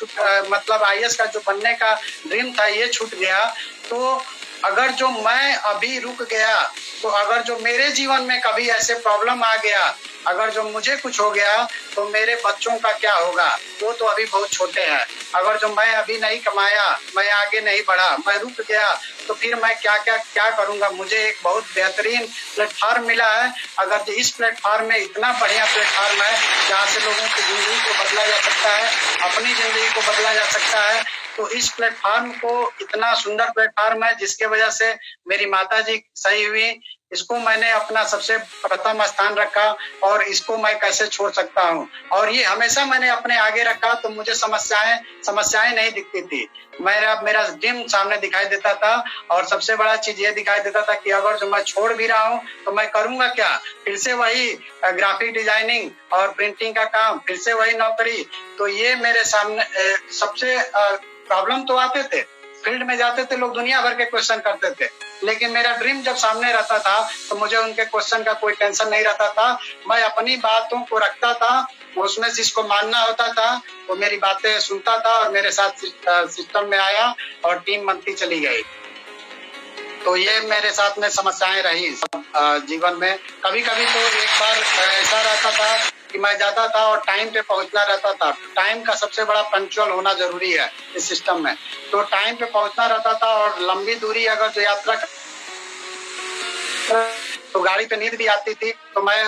मतलब आईएएस का जो बनने का ड्रीम था ये छूट गया। तो अगर जो मैं अभी रुक गया तो अगर जो मेरे जीवन में कभी ऐसे प्रॉब्लम आ गया, अगर जो मुझे कुछ हो गया तो मेरे बच्चों का क्या होगा? वो तो अभी बहुत छोटे हैं। अगर जो मैं अभी नहीं कमाया, मैं आगे नहीं बढ़ा, मैं रुक गया तो फिर मैं क्या करूंगा? मुझे एक बहुत बेहतरीन प्लेटफॉर्म मिला है। अगर जो इस प्लेटफॉर्म में इतना बढ़िया प्लेटफॉर्म है जहाँ से लोगों की जिंदगी को बदला जा सकता है, अपनी जिंदगी को बदला जा सकता है, तो इस प्लेटफॉर्म को इतना सुंदर प्लेटफॉर्म है जिसके वजह से मेरी माताजी सही हुई। इसको मैंने अपना सबसे प्रथम स्थान रखा और इसको मैं कैसे छोड़ सकता हूँ। और ये हमेशा मैंने अपने आगे रखा तो मुझे समस्याएं नहीं दिखती थी। मेरा ड्रीम सामने दिखाई देता था। और सबसे बड़ा चीज ये दिखाई देता था कि अगर जो मैं छोड़ भी रहा हूँ तो मैं करूंगा क्या? फिर से वही ग्राफिक डिजाइनिंग और प्रिंटिंग का काम, फिर से वही नौकरी। तो ये मेरे सामने सबसे प्रॉब्लम तो आते थे। फील्ड में जाते थे, लोग दुनिया भर के क्वेश्चन करते थे लेकिन मेरा ड्रीम जब सामने रहता था तो मुझे उनके क्वेश्चन का कोई टेंशन नहीं रहता था। मैं अपनी बातों को रखता था, उसमें जिसको मानना होता था वो मेरी बातें सुनता था और मेरे साथ सिस्टम में आया और टीम बनती चली गई। तो ये मेरे साथ में समस्याएं रही जीवन में। कभी कभी तो एक बार ऐसा रहता था कि मैं जाता था और टाइम पे पहुंचना रहता था। टाइम का सबसे बड़ा पंक्चुअल होना जरूरी है इस सिस्टम में। तो टाइम पे पहुंचना रहता था और लंबी दूरी अगर जो यात्रा तो गाड़ी पे नींद भी आती थी, तो मैं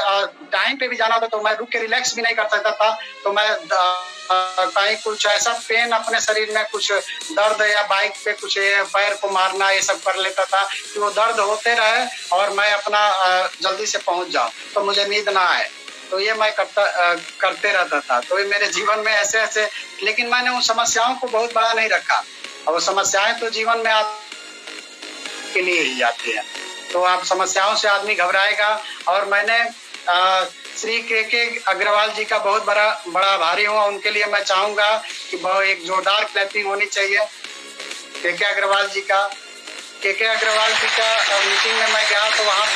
टाइम पे भी जाना था तो मैं रुक के रिलैक्स भी नहीं कर सकता था। तो मैं कहीं कुछ ऐसा पेन अपने शरीर में, कुछ दर्द या बाइक पे कुछ पैर को मारना, ये सब कर लेता था कि वो दर्द होते रहे और मैं अपना जल्दी से पहुंच जाऊं तो मुझे नींद ना आए। तो ये मैं करते रहता था। तो ये मेरे जीवन में ऐसे ऐसे, लेकिन मैंने उन समस्याओं को बहुत बड़ा नहीं रखा। और वो समस्याएं तो जीवन में आपके लिए ही आती है, तो आप समस्याओं से आदमी घबराएगा। और मैंने श्री के अग्रवाल जी का बहुत बड़ा आभारी हूँ। उनके लिए मैं चाहूंगा कि बहुत एक जोरदार क्लैपिंग होनी चाहिए के अग्रवाल जी का। के अग्रवाल जी का मीटिंग में मैं गया तो वहाँ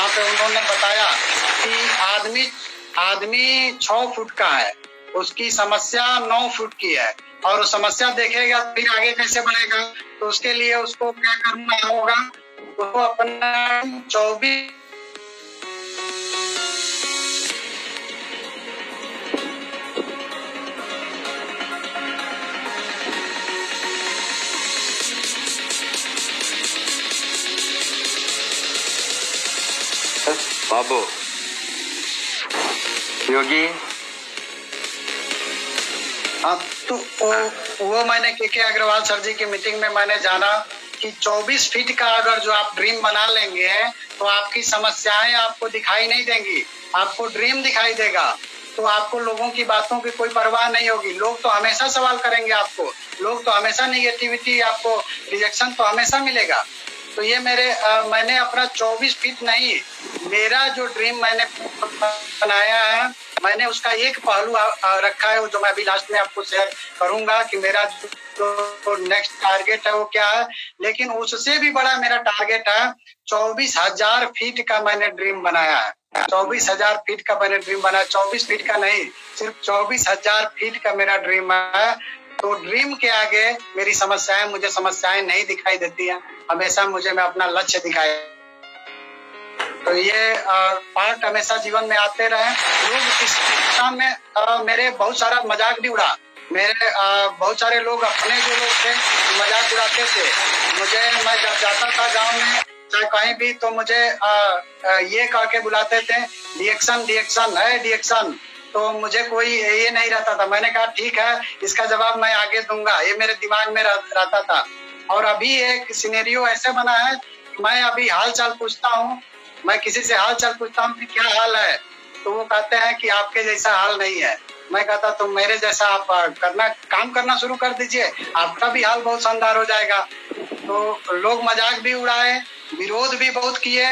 पे उन्होंने बताया कि आदमी 6 फुट का है, उसकी समस्या 9 फुट की है और वो समस्या देखेगा फिर आगे कैसे बढ़ेगा। तो उसके लिए उसको क्या करना होगा, वो अपना 24 बाबू योगी। हाँ, तो वो मैंने के अग्रवाल सर जी की मीटिंग में मैंने जाना कि 24 फीट का अगर जो आप ड्रीम बना लेंगे तो आपकी समस्याएं आपको दिखाई नहीं देंगी, आपको ड्रीम दिखाई देगा। तो आपको लोगों की बातों की कोई परवाह नहीं होगी। लोग तो हमेशा सवाल करेंगे आपको, लोग तो हमेशा निगेटिविटी, आपको रिजेक्शन तो हमेशा मिलेगा। तो ये मैंने अपना 24 फीट नहीं, मेरा जो ड्रीम मैंने बनाया है, मैंने उसका एक पहलू रखा है जो मैं अभी लास्ट में आपको शेयर करूंगा कि मेरा जो नेक्स्ट टारगेट है वो क्या है। लेकिन उससे भी बड़ा मेरा टारगेट है 24,000 फीट का मैंने ड्रीम बनाया है। 24,000 फीट का मैंने ड्रीम बनाया, 24 फीट का नहीं, सिर्फ 24,000 फीट का मेरा ड्रीम है। तो ड्रीम के आगे मेरी समस्याएं, मुझे समस्याएं नहीं दिखाई देती हैं, हमेशा मुझे मैं अपना लक्ष्य दिखाया। तो ये पार्ट हमेशा जीवन में आते रहे। लोग इस काम में मेरे बहुत सारा मजाक भी उड़ा, मेरे बहुत सारे लोग अपने जो लोग थे मजाक उड़ाते थे मुझे। मैं जब जाता था गांव में चाहे कहीं भी तो मुझे ये कह के बुलाते थे, डिएक्शन डिएक्शन है डिएक्शन। तो मुझे कोई ये नहीं रहता था। मैंने कहा ठीक है, इसका जवाब मैं आगे दूंगा, ये मेरे दिमाग में रहता था। और अभी एक सिनेरियो ऐसे बना है, मैं अभी हाल चाल पूछता हूँ, मैं किसी से हाल चाल पूछता हूँ कि क्या हाल है, तो वो कहते हैं कि आपके जैसा हाल नहीं है। मैं कहता तो मेरे जैसा आप काम करना शुरू कर दीजिए, आपका भी हाल बहुत शानदार हो जाएगा। तो लोग मजाक भी उड़ाए, विरोध भी बहुत किए।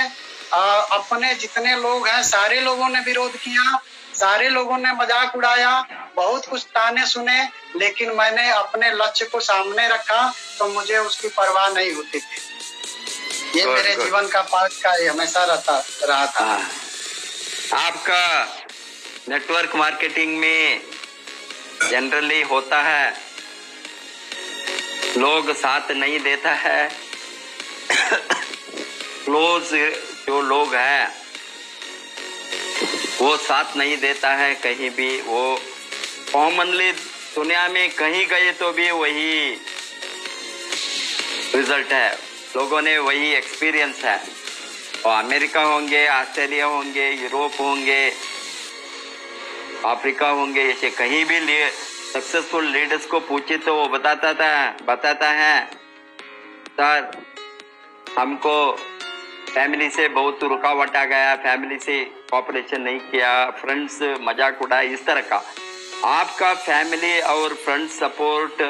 अपने जितने लोग हैं सारे लोगों ने विरोध किया, सारे लोगों ने मजाक उड़ाया, बहुत कुछ ताने सुने, लेकिन मैंने अपने लक्ष्य को सामने रखा तो मुझे उसकी परवाह नहीं होती थी। ये मेरे जीवन का पार्ट का हमेशा रहा था। आपका नेटवर्क मार्केटिंग में जनरली होता है, लोग साथ नहीं देता है। क्लोज जो लोग हैं वो साथ नहीं देता है कहीं भी। वो कॉमनली दुनिया में कहीं गए तो भी वही रिजल्ट है, लोगों ने वही एक्सपीरियंस है। और अमेरिका होंगे, ऑस्ट्रेलिया होंगे, यूरोप होंगे, अफ्रीका होंगे, ऐसे कहीं भी सक्सेसफुल लीडर्स को पूछे तो वो बताता है सर हमको फैमिली से बहुत रुकावट आ गया, फैमिली से कोऑपरेशन नहीं किया, फ्रेंड्स मजाक उड़ाया, इस तरह का। आपका फैमिली और फ्रेंड्स सपोर्ट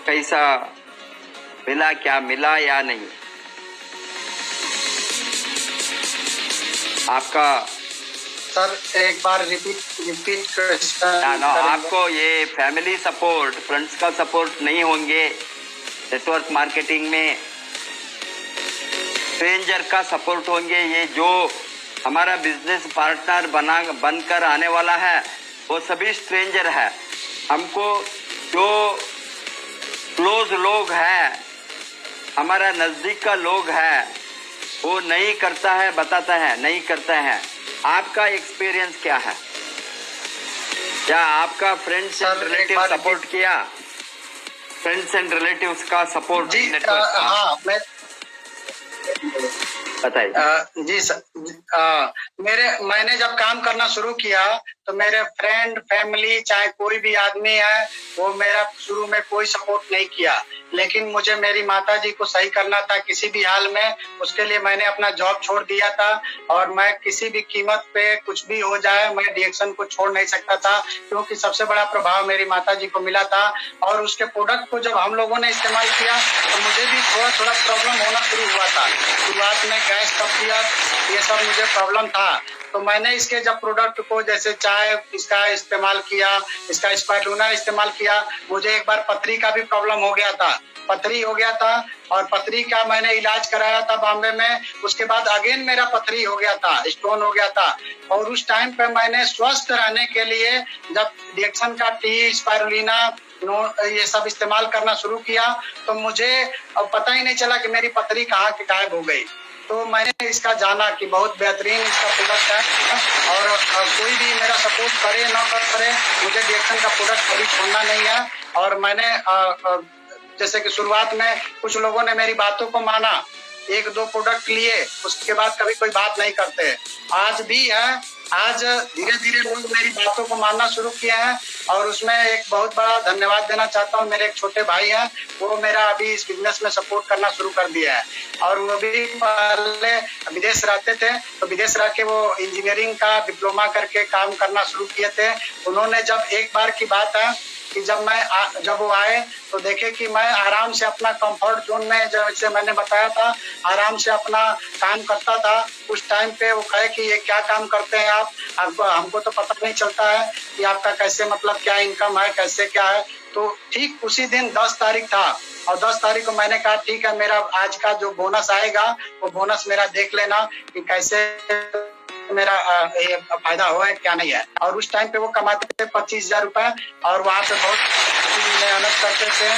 कैसा मिला, क्या मिला या नहीं? आपका सर एक बार रिपीट आपको ये फैमिली सपोर्ट, फ्रेंड्स का सपोर्ट नहीं होंगे नेटवर्क मार्केटिंग में स्ट्रेंजर का सपोर्ट होंगे। ये जो हमारा बिजनेस पार्टनर बनकर आने वाला है वो सभी स्ट्रेंजर है। हमको जो क्लोज लोग हैं, हमारा नजदीक का लोग है, वो नहीं करता है, बताता है नहीं करता है। आपका एक्सपीरियंस क्या है? क्या आपका फ्रेंड्स एंड रिलेटिव सपोर्ट किया? फ्रेंड्स एंड रिलेटिव्स का सपोर्ट जी नेटवर्क? हाँ, मैं बताइए। जी सर। मैंने जब काम करना शुरू किया तो मेरे फ्रेंड फैमिली चाहे कोई भी आदमी है वो मेरा शुरू में कोई सपोर्ट नहीं किया, लेकिन मुझे मेरी माता जी को सही करना था किसी भी हाल में। उसके लिए मैंने अपना जॉब छोड़ दिया था और मैं किसी भी कीमत पे कुछ भी हो जाए मैं डीएक्शन को छोड़ नहीं सकता था, क्योंकि सबसे बड़ा प्रभाव मेरी माता जी को मिला था। और उसके प्रोडक्ट को जब हम लोगों ने इस्तेमाल किया तो मुझे भी थोड़ा थोड़ा प्रॉब्लम होना शुरू हुआ था। शुरुआत में गैस कब्जियत ये सब मुझे प्रॉब्लम था। तो मैंने इसके जब प्रोडक्ट को जैसे चाय इसका इस्तेमाल किया, इसका स्पाइरुलिना इस्तेमाल किया, मुझे एक बार पथरी का भी प्रॉब्लम हो गया था, पथरी हो गया था और पथरी का मैंने इलाज कराया था बॉम्बे में। उसके बाद अगेन मेरा पथरी हो गया था, स्टोन हो गया था। और उस टाइम पे मैंने स्वस्थ रहने के लिए जब डीएक्शन का टी, स्पाइरुलिना ये सब इस्तेमाल करना शुरू किया तो मुझे अब पता ही नहीं चला कि मेरी पथरी कहाँ की गायब हो गई। तो मैंने इसका जाना कि बहुत बेहतरीन इसका प्रोडक्ट है और कोई भी मेरा सपोर्ट करे ना करे, मुझे डीएक्शन का प्रोडक्ट कभी छोड़ना नहीं है। और मैंने जैसे कि शुरुआत में कुछ लोगों ने मेरी बातों को माना, एक दो प्रोडक्ट लिए, उसके बाद कभी कोई बात नहीं करते। आज भी है, आज धीरे धीरे लोग मेरी बातों को मानना शुरू किए हैं। और उसमें एक बहुत बड़ा धन्यवाद देना चाहता हूँ, मेरे एक छोटे भाई हैं, वो मेरा अभी इस बिजनेस में सपोर्ट करना शुरू कर दिया है। और वो भी पहले विदेश रहते थे तो विदेश रह के वो इंजीनियरिंग का डिप्लोमा करके काम करना शुरू किए थे। उन्होंने जब एक बार की बात है कि जब वो आए तो देखे कि मैं आराम से अपना कंफर्ट जोन में, जैसे मैंने बताया था, आराम से अपना काम करता था। उस टाइम पे वो कहे कि ये क्या काम करते हैं आप, हमको तो पता नहीं चलता है कि आपका कैसे मतलब क्या इनकम है, कैसे क्या है। तो ठीक उसी दिन 10 तारीख था और 10 तारीख को मैंने कहा ठीक है, मेरा आज का जो बोनस आएगा वो बोनस मेरा देख लेना कि कैसे मेरा ये फायदा हुआ है क्या नहीं है। और उस टाइम पे वो कमाते थे 25,000 रुपए और वहाँ पे बहुत मेहनत करते थे।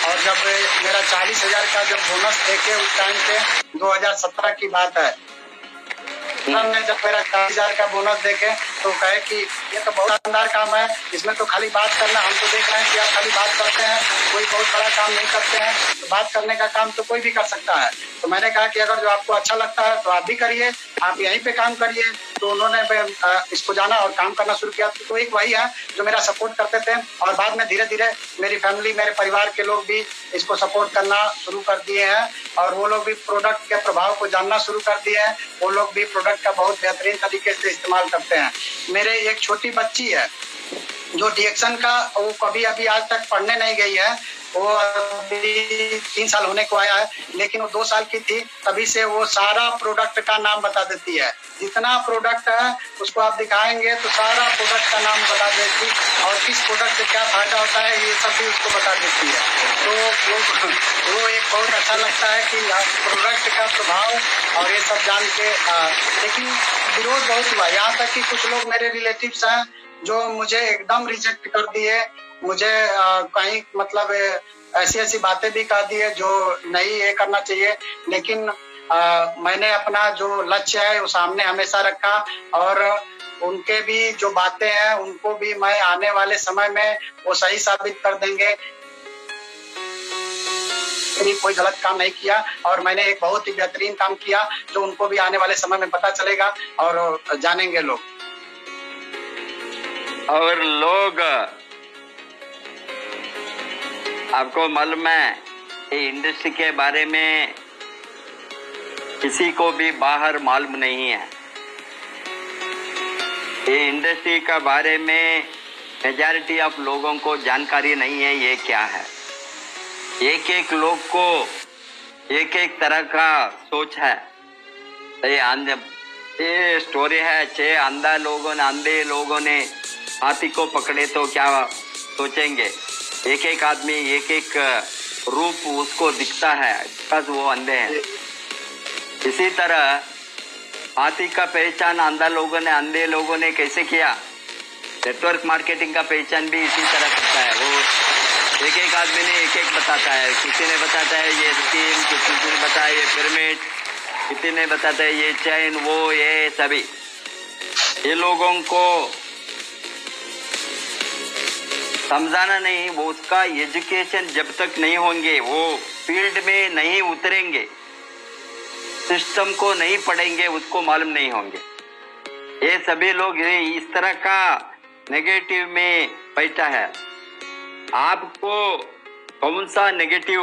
और जब मेरा 40,000 का जब बोनस देके उस टाइम पे 2017 की बात है, हमने जब मेरा 40,000 का बोनस देखे तो कहे कि ये तो बहुत शानदार काम है, इसमें तो खाली बात करना, हम तो देख रहे हैं कि आप खाली बात करते हैं, कोई बहुत बड़ा काम नहीं करते हैं। तो बात करने का काम तो कोई भी कर सकता है। तो मैंने कहा कि अगर जो आपको अच्छा लगता है तो आप भी करिए, आप यहीं पे काम करिए। तो उन्होंने इसको जाना और काम करना शुरू किया। तो एक वही है जो मेरा सपोर्ट करते थे और बाद में धीरे धीरे मेरी फैमिली, मेरे परिवार के लोग भी इसको सपोर्ट करना शुरू कर दिए हैं और वो लोग भी प्रोडक्ट के प्रभाव को जानना शुरू कर दिए हैं। वो लोग भी प्रोडक्ट का बहुत बेहतरीन तरीके से इस्तेमाल करते हैं। मेरे एक छोटी बच्ची है जो डीएक्शन का, वो कभी अभी आज तक पढ़ने नहीं गई है, वो अभी 3 साल होने को आया है, लेकिन वो 2 साल की थी तभी से वो सारा प्रोडक्ट का नाम बता देती है। जितना प्रोडक्ट है उसको आप दिखाएंगे तो सारा प्रोडक्ट का नाम बता देती और किस प्रोडक्ट से क्या फायदा होता है ये सब भी उसको बता देती है। तो वो एक बहुत अच्छा लगता है कि प्रोडक्ट का प्रभाव और ये सब जान के। लेकिन विरोध बहुत हुआ, यहाँ तक कि कुछ लोग मेरे रिलेटिव्स हैं जो मुझे एकदम रिजेक्ट कर दिए, मुझे कहीं मतलब ऐसी ऐसी बातें भी कह दी है जो नहीं ये करना चाहिए। लेकिन मैंने अपना जो लक्ष्य है वो सामने हमेशा रखा और उनके भी जो बातें हैं उनको भी मैं आने वाले समय में वो सही साबित कर देंगे। कोई गलत काम नहीं किया और मैंने एक बहुत ही बेहतरीन काम किया जो उनको भी आने वाले समय में पता चलेगा और जानेंगे लोग। और लोग आपको मालूम है ये इंडस्ट्री के बारे में किसी को भी बाहर मालूम नहीं है। ये इंडस्ट्री का बारे में मेजॉरिटी ऑफ लोगों को जानकारी नहीं है ये क्या है। एक एक लोग को एक एक तरह का सोच है। ये स्टोरी है, छह अंधे लोगों ने हाथी को पकड़े तो क्या सोचेंगे। एक एक आदमी एक एक रूप उसको दिखता है बस वो अंधे हैं। इसी तरह हाथी का पहचान अंधे लोगों ने कैसे किया, नेटवर्क मार्केटिंग का पहचान भी इसी तरह करता है। वो एक आदमी ने एक बताता है, किसी ने बताता है ये स्कीम, किसी ने बताया ये पिरामिड, किसी ने बताता है ये चैन, वो ये सभी। ये लोगों को समझाना नहीं, वो उसका एजुकेशन जब तक नहीं होंगे, वो फील्ड में नहीं उतरेंगे, सिस्टम को नहीं पढ़ेंगे, उसको मालूम नहीं होंगे। ये सभी लोग इस तरह का नेगेटिव में बैठा है। आपको कौन सा नेगेटिव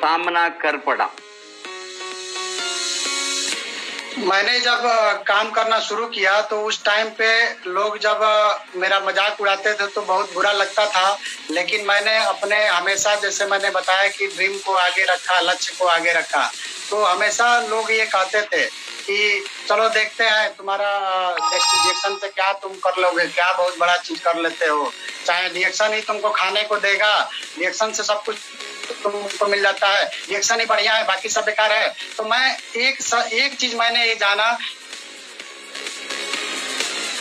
सामना कर पड़ा? मैंने जब काम करना शुरू किया तो उस टाइम पे लोग जब मेरा मजाक उड़ाते थे तो बहुत बुरा लगता था, लेकिन मैंने अपने हमेशा, जैसे मैंने बताया कि ड्रीम को आगे रखा, लक्ष्य को आगे रखा, तो हमेशा लोग ये कहते थे कि चलो देखते हैं तुम्हारा रिएक्शन से क्या तुम कर लोगे, क्या बहुत बड़ा चीज कर लेते हो, चाहे रिएक्शन ही तुमको खाने को देगा, रिएक्शन से सब कुछ तुमको मिल जाता है, रिएक्शन ही बढ़िया है, बाकी सब बेकार है। तो मैं एक चीज मैंने ये जाना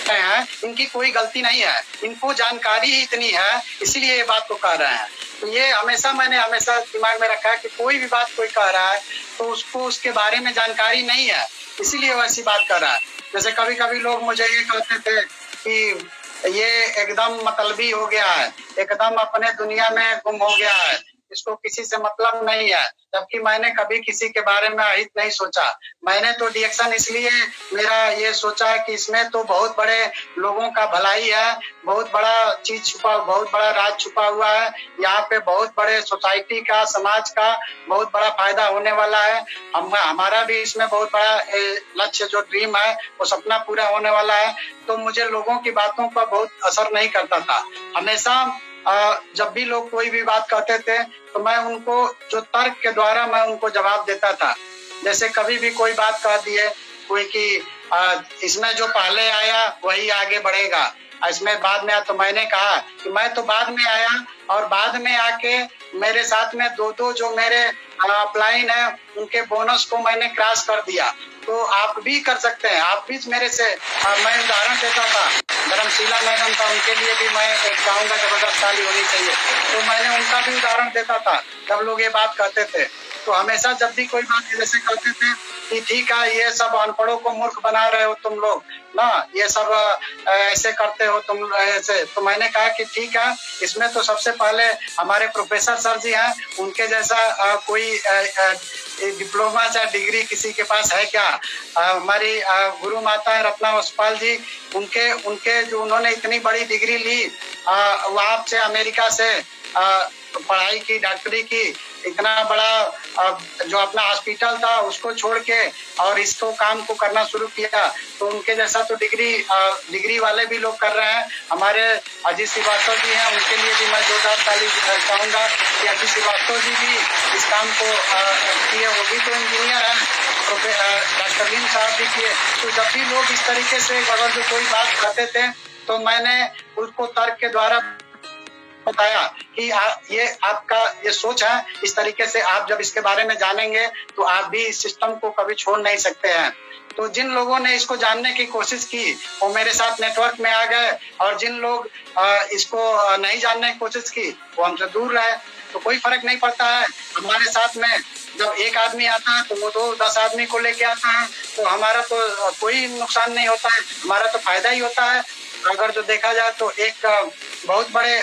है, इनकी कोई गलती नहीं है, इनको जानकारी ही इतनी है, इसीलिए ये बात को कह रहे हैं। तो ये मैंने हमेशा दिमाग में रखा है कि कोई भी बात कोई कह रहा है तो उसको उसके बारे में जानकारी नहीं है, इसीलिए वैसी बात कर रहा है। जैसे कभी कभी लोग मुझे ये कहते थे कि ये एकदम मतलबी हो गया है, एकदम अपने दुनिया में गुम हो गया है, इसको किसी से मतलब नहीं है, जबकि मैंने कभी किसी के बारे में अहित नहीं सोचा। मैंने तो रिएक्शन इसलिए मेरा ये सोचा है कि इसमें तो बहुत बड़े लोगों का भलाई है, बहुत बड़ा चीज छुपा, बहुत बड़ा राज छुपा हुआ है, यहाँ पे बहुत बड़े सोसाइटी का, समाज का बहुत बड़ा फायदा होने वाला है। हमारा भी इसमें बहुत बड़ा लक्ष्य, जो ड्रीम है, वो सपना पूरा होने वाला है। तो मुझे लोगों की बातों पर बहुत असर नहीं करता था। हमेशा जब भी लोग कोई भी बात कहते थे तो मैं उनको जो तर्क के द्वारा मैं उनको जवाब देता था। जैसे कभी भी कोई बात कह दिए कोई कि इसमें जो पहले आया वही आगे बढ़ेगा, इसमें बाद में आया, तो मैंने कहा कि मैं तो बाद में आया और बाद में आके मेरे साथ में दो जो मेरे अपलाइन है उनके बोनस को मैंने क्रॉस कर दिया। तो आप भी कर सकते हैं, आप भी मेरे से मैं उदाहरण देता था, धर्मशीला मैडम था, उनके लिए भी मैं चाहूंगा जबरदस्त ताली होनी चाहिए। तो मैंने उनका भी उदाहरण देता था जब लोग ये बात कहते थे। तो हमेशा जब भी कोई बात जैसे कहते थे कि ठीक है ये सब अनपढ़ों को मूर्ख बना रहे हो तुम लोग ना, ये सब ऐसे करते हो तुम ऐसे, तो मैंने कहा कि ठीक है, इसमें तो सबसे पहले हमारे प्रोफेसर सर जी हैं, उनके जैसा कोई डिप्लोमा चाहे डिग्री किसी के पास है क्या? हमारी गुरु माता है रत्ना वसपाल जी, उनके जो उन्होंने इतनी बड़ी डिग्री ली वहां से अमेरिका से पढ़ाई की, डॉक्टरी की, इतना बड़ा जो अपना हॉस्पिटल था उसको छोड़ के और इसको काम को करना शुरू किया। तो उनके जैसा तो डिग्री वाले भी लोग कर रहे हैं। हमारे अजीत श्रीवास्तव जी हैं, उनके लिए भी मैं जोरदार ताली चाहूंगा कि अजीत श्रीवास्तव जी भी इस काम को किए, वो भी तो इंजीनियर हैं। डॉक्टर लीम साहब भी किए। तो जब भी लोग इस तरीके से अगर जो कोई बात कहते थे तो मैंने उसको तर्क के द्वारा बताया कि ये आपका ये सोच है, इस तरीके से आप जब इसके बारे में जानेंगे तो आप भी इस सिस्टम को कभी छोड़ नहीं सकते हैं। तो जिन लोगों ने इसको जानने की कोशिश की वो मेरे साथ नेटवर्क में आ गए, और जिन लोग इसको नहीं जानने की कोशिश की वो हमसे दूर रहे। तो कोई फर्क नहीं पड़ता है। हमारे साथ में जब एक आदमी आता है तो वो तो 10 आदमी को लेके आता है, तो हमारा तो कोई नुकसान नहीं होता है, हमारा तो फायदा ही होता है। अगर जो देखा जाए तो एक बहुत बड़े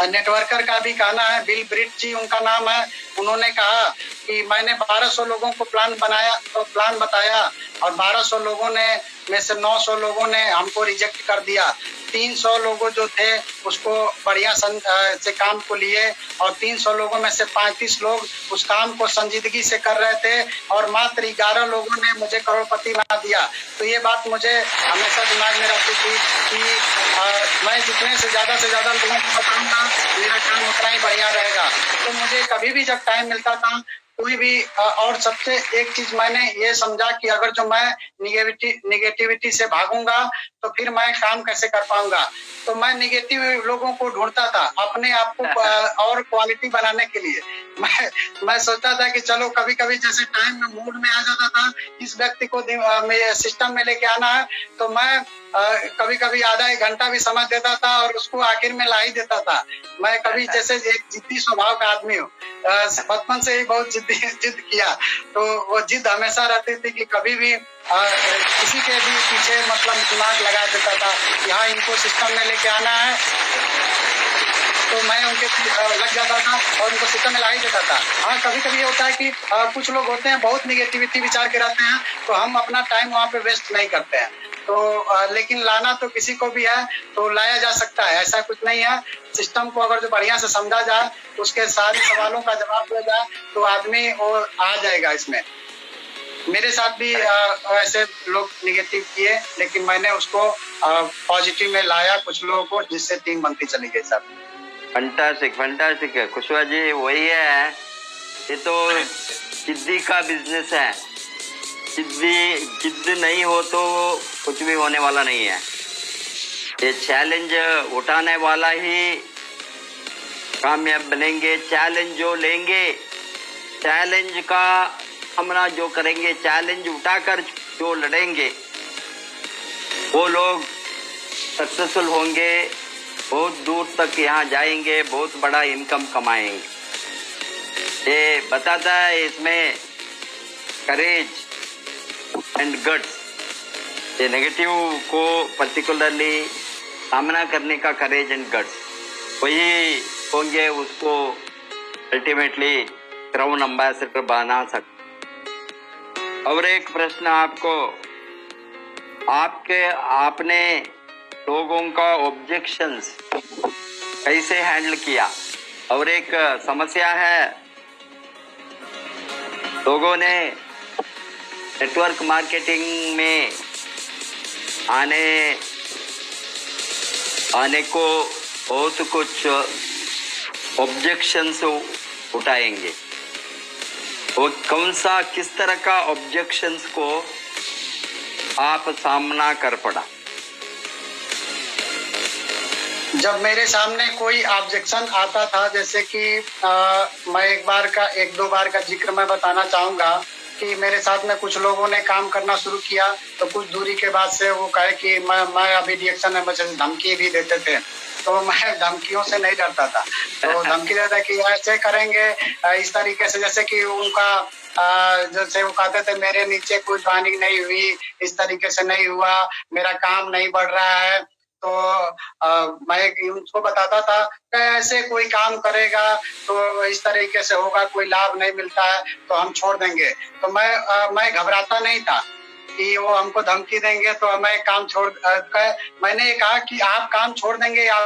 नेटवर्कर का भी कहना है, बिल ब्रिट जी उनका नाम है, उन्होंने कहा कि मैंने 1200 लोगों को प्लान बताया और 1200 लोगों ने में से 900 लोगों ने हमको रिजेक्ट कर दिया। 300 लोगों जो थे उसको बढ़िया से काम को लिए और 300 लोगों में से 35 लोग उस काम को संजीदगी से कर रहे थे और मात्र 11 लोगों ने मुझे करोड़पति बना दिया। तो ये बात मुझे हमेशा दिमाग में रहती थी कि मैं जितने से ज्यादा लोगों को बताऊंगा मेरा काम उतना ही बढ़िया रहेगा। तो मुझे कभी भी जब टाइम मिलता था कोई भी और सबसे एक चीज मैंने ये समझा कि अगर जो मैं निगेटिविटी से भागूंगा तो फिर मैं काम कैसे कर पाऊंगा। तो मैं निगेटिव लोगों को ढूंढता था, अपने आप को और क्वालिटी बनाने के लिए मैं सोचता था कि चलो कभी कभी जैसे टाइम में मूड में आ जाता था, इस व्यक्ति को सिस्टम में लेके आना है, तो मैं कभी कभी आधा एक घंटा भी समझ देता था और उसको आखिर में ला ही देता था। मैं कभी जैसे एक जिद्दी स्वभाव का आदमी हूँ, बचपन से ही बहुत जिद किया, तो वो जिद हमेशा रहती थी कि कभी भी किसी के भी पीछे मतलब दिमाग लगा देता था कि हाँ इनको सिस्टम में लेके आना है, तो मैं उनके लग जाता था और उनको सिस्टम में ला ही देता था। हाँ कभी कभी ये होता है कि कुछ लोग होते हैं बहुत निगेटिविटी विचार के रहते हैं, तो हम अपना टाइम वहाँ पे वेस्ट नहीं करते हैं। तो लेकिन लाना तो किसी को भी है तो लाया जा सकता है, ऐसा कुछ नहीं है। सिस्टम को अगर जो बढ़िया से समझा जाए, उसके सारे सवालों का जवाब दिया जाए, तो आदमी वो आ जाएगा इसमें। मेरे साथ भी ऐसे लोग निगेटिव किए, लेकिन मैंने उसको पॉजिटिव में लाया कुछ लोगों को, जिससे टीम बनती चली गई सर। फंटास्टिक फंटास्टिक है कुशवाहा जी, वही है, ये तो जिद्दी का बिजनेस है। जिद्द नहीं हो तो कुछ भी होने वाला नहीं है। ये चैलेंज उठाने वाला ही कामयाब बनेंगे। चैलेंज जो लेंगे, चैलेंज का सामना जो करेंगे, चैलेंज उठाकर जो लड़ेंगे, वो लोग सक्सेसफुल होंगे, बहुत दूर तक यहाँ जाएंगे, बहुत बड़ा इनकम कमाएंगे। ये बताता है इसमें करेज एंड गट्स। ये नेगेटिव को पर्टिकुलरली सामना करने का करेज एंड गट्स, वही होंगे उसको अल्टीमेटली क्राउन एम्बेसडर बना सकते। और एक प्रश्न आपको, आपने लोगों का ऑब्जेक्शंस कैसे हैंडल किया? और एक समस्या है, लोगों ने नेटवर्क मार्केटिंग में आने को बहुत कुछ ऑब्जेक्शंस उठाएंगे। वो कौन सा, किस तरह का ऑब्जेक्शंस को आप सामना कर पड़ा? जब मेरे सामने कोई ऑब्जेक्शन आता था, जैसे कि मैं एक दो बार का जिक्र मैं बताना चाहूंगा कि मेरे साथ में कुछ लोगों ने काम करना शुरू किया, तो कुछ दूरी के बाद से वो कहे कि मैं अभी रिएक्शन में मुझे धमकी भी देते थे, तो मैं धमकियों से नहीं डरता था। तो धमकी देता कि ऐसे करेंगे, इस तरीके से, जैसे कि उनका जैसे वो कहते थे मेरे नीचे कोई प्लानिंग नहीं हुई, इस तरीके से नहीं हुआ, मेरा काम नहीं बढ़ रहा है, तो मैं उनको बताता था कि ऐसे कोई काम करेगा तो इस तरीके से होगा, कोई लाभ नहीं मिलता है तो हम छोड़ देंगे। तो मैं घबराता नहीं था कि वो हमको धमकी देंगे तो मैं काम छोड़ मैंने कहा कि आप काम छोड़ देंगे या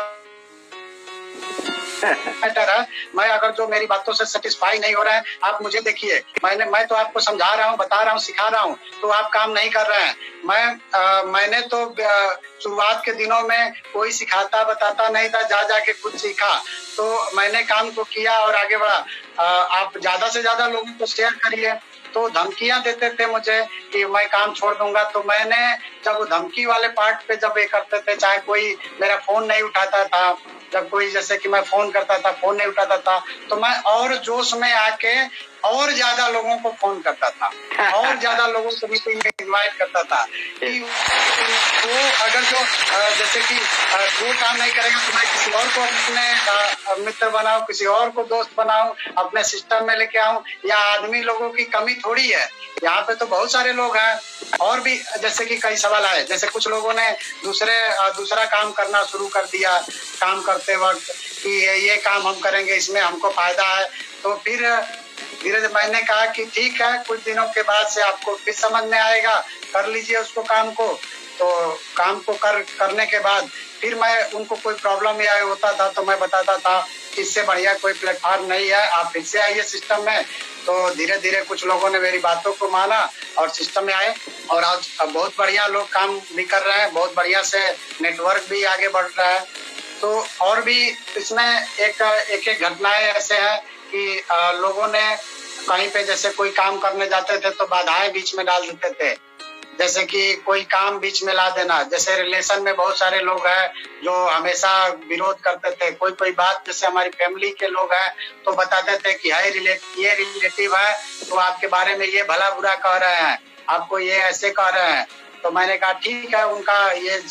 बेटर है, मैं अगर जो मेरी बातों से सेटिस्फाई नहीं हो रहा है, आप मुझे देखिए, मैं तो आपको समझा रहा हूँ, बता रहा हूँ, सिखा रहा हूँ, तो आप काम नहीं कर रहे हैं। मैंने तो शुरुआत के दिनों में कोई सिखाता बताता नहीं था, जा जाके खुद सीखा, तो मैंने काम को किया और आगे बढ़ा। आप ज्यादा से ज्यादा लोगों को शेयर करिए। तो धमकियां देते थे मुझे कि मैं काम छोड़ दूंगा, तो मैंने जब धमकी वाले पार्ट पे जब ये करते थे, चाहे कोई मेरा फोन नहीं उठाता था, जब कोई जैसे कि मैं फोन करता था, फोन नहीं उठाता था, तो मैं और जोश में आके और ज्यादा लोगों को फोन करता था, और ज्यादा लोगों को मीटिंग में इनवाइट करता था कि वो अगर जो जैसे कि वो काम नहीं करेगा तो मैं किसी और को अपने मित्र बनाऊं, किसी और को दोस्त बनाऊं, अपने सिस्टम में लेके आऊं। या आदमी लोगों की कमी थोड़ी है, यहाँ पे तो बहुत सारे लोग हैं। और भी जैसे कि कई सवाल आए, जैसे कुछ लोगों ने दूसरा काम करना शुरू कर दिया काम करते वक्त कि ये काम हम करेंगे, इसमें हमको फायदा है। तो फिर धीरे धीरे मैंने कहा कि ठीक है, कुछ दिनों के बाद से आपको फिर समझ में आएगा, कर लीजिए उसको काम को। तो काम को करने के बाद फिर मैं उनको कोई प्रॉब्लम या होता था तो मैं बताता था इससे बढ़िया कोई प्लेटफॉर्म नहीं है, आप फिर से आइए सिस्टम में। तो धीरे धीरे कुछ लोगों ने मेरी बातों को माना और सिस्टम में आए, और आज बहुत बढ़िया लोग काम भी कर रहे हैं, बहुत बढ़िया से नेटवर्क भी आगे बढ़ रहा है। तो और भी इसमें एक घटनाएं ऐसे हैं कि लोगों ने कहीं पे जैसे कोई काम करने जाते थे तो बाधाएं बीच में डाल देते थे। जैसे कि कोई काम बीच में ला देना, जैसे रिलेशन में बहुत सारे लोग हैं जो हमेशा विरोध करते थे। कोई कोई बात जैसे हमारी फैमिली के लोग हैं तो बताते थे कि ये रिलेटिव है तो आपके बारे में ये भला बुरा कह रहे हैं, आपको ये ऐसे कह रहे हैं। तो मैंने कहा ठीक है, उनका ये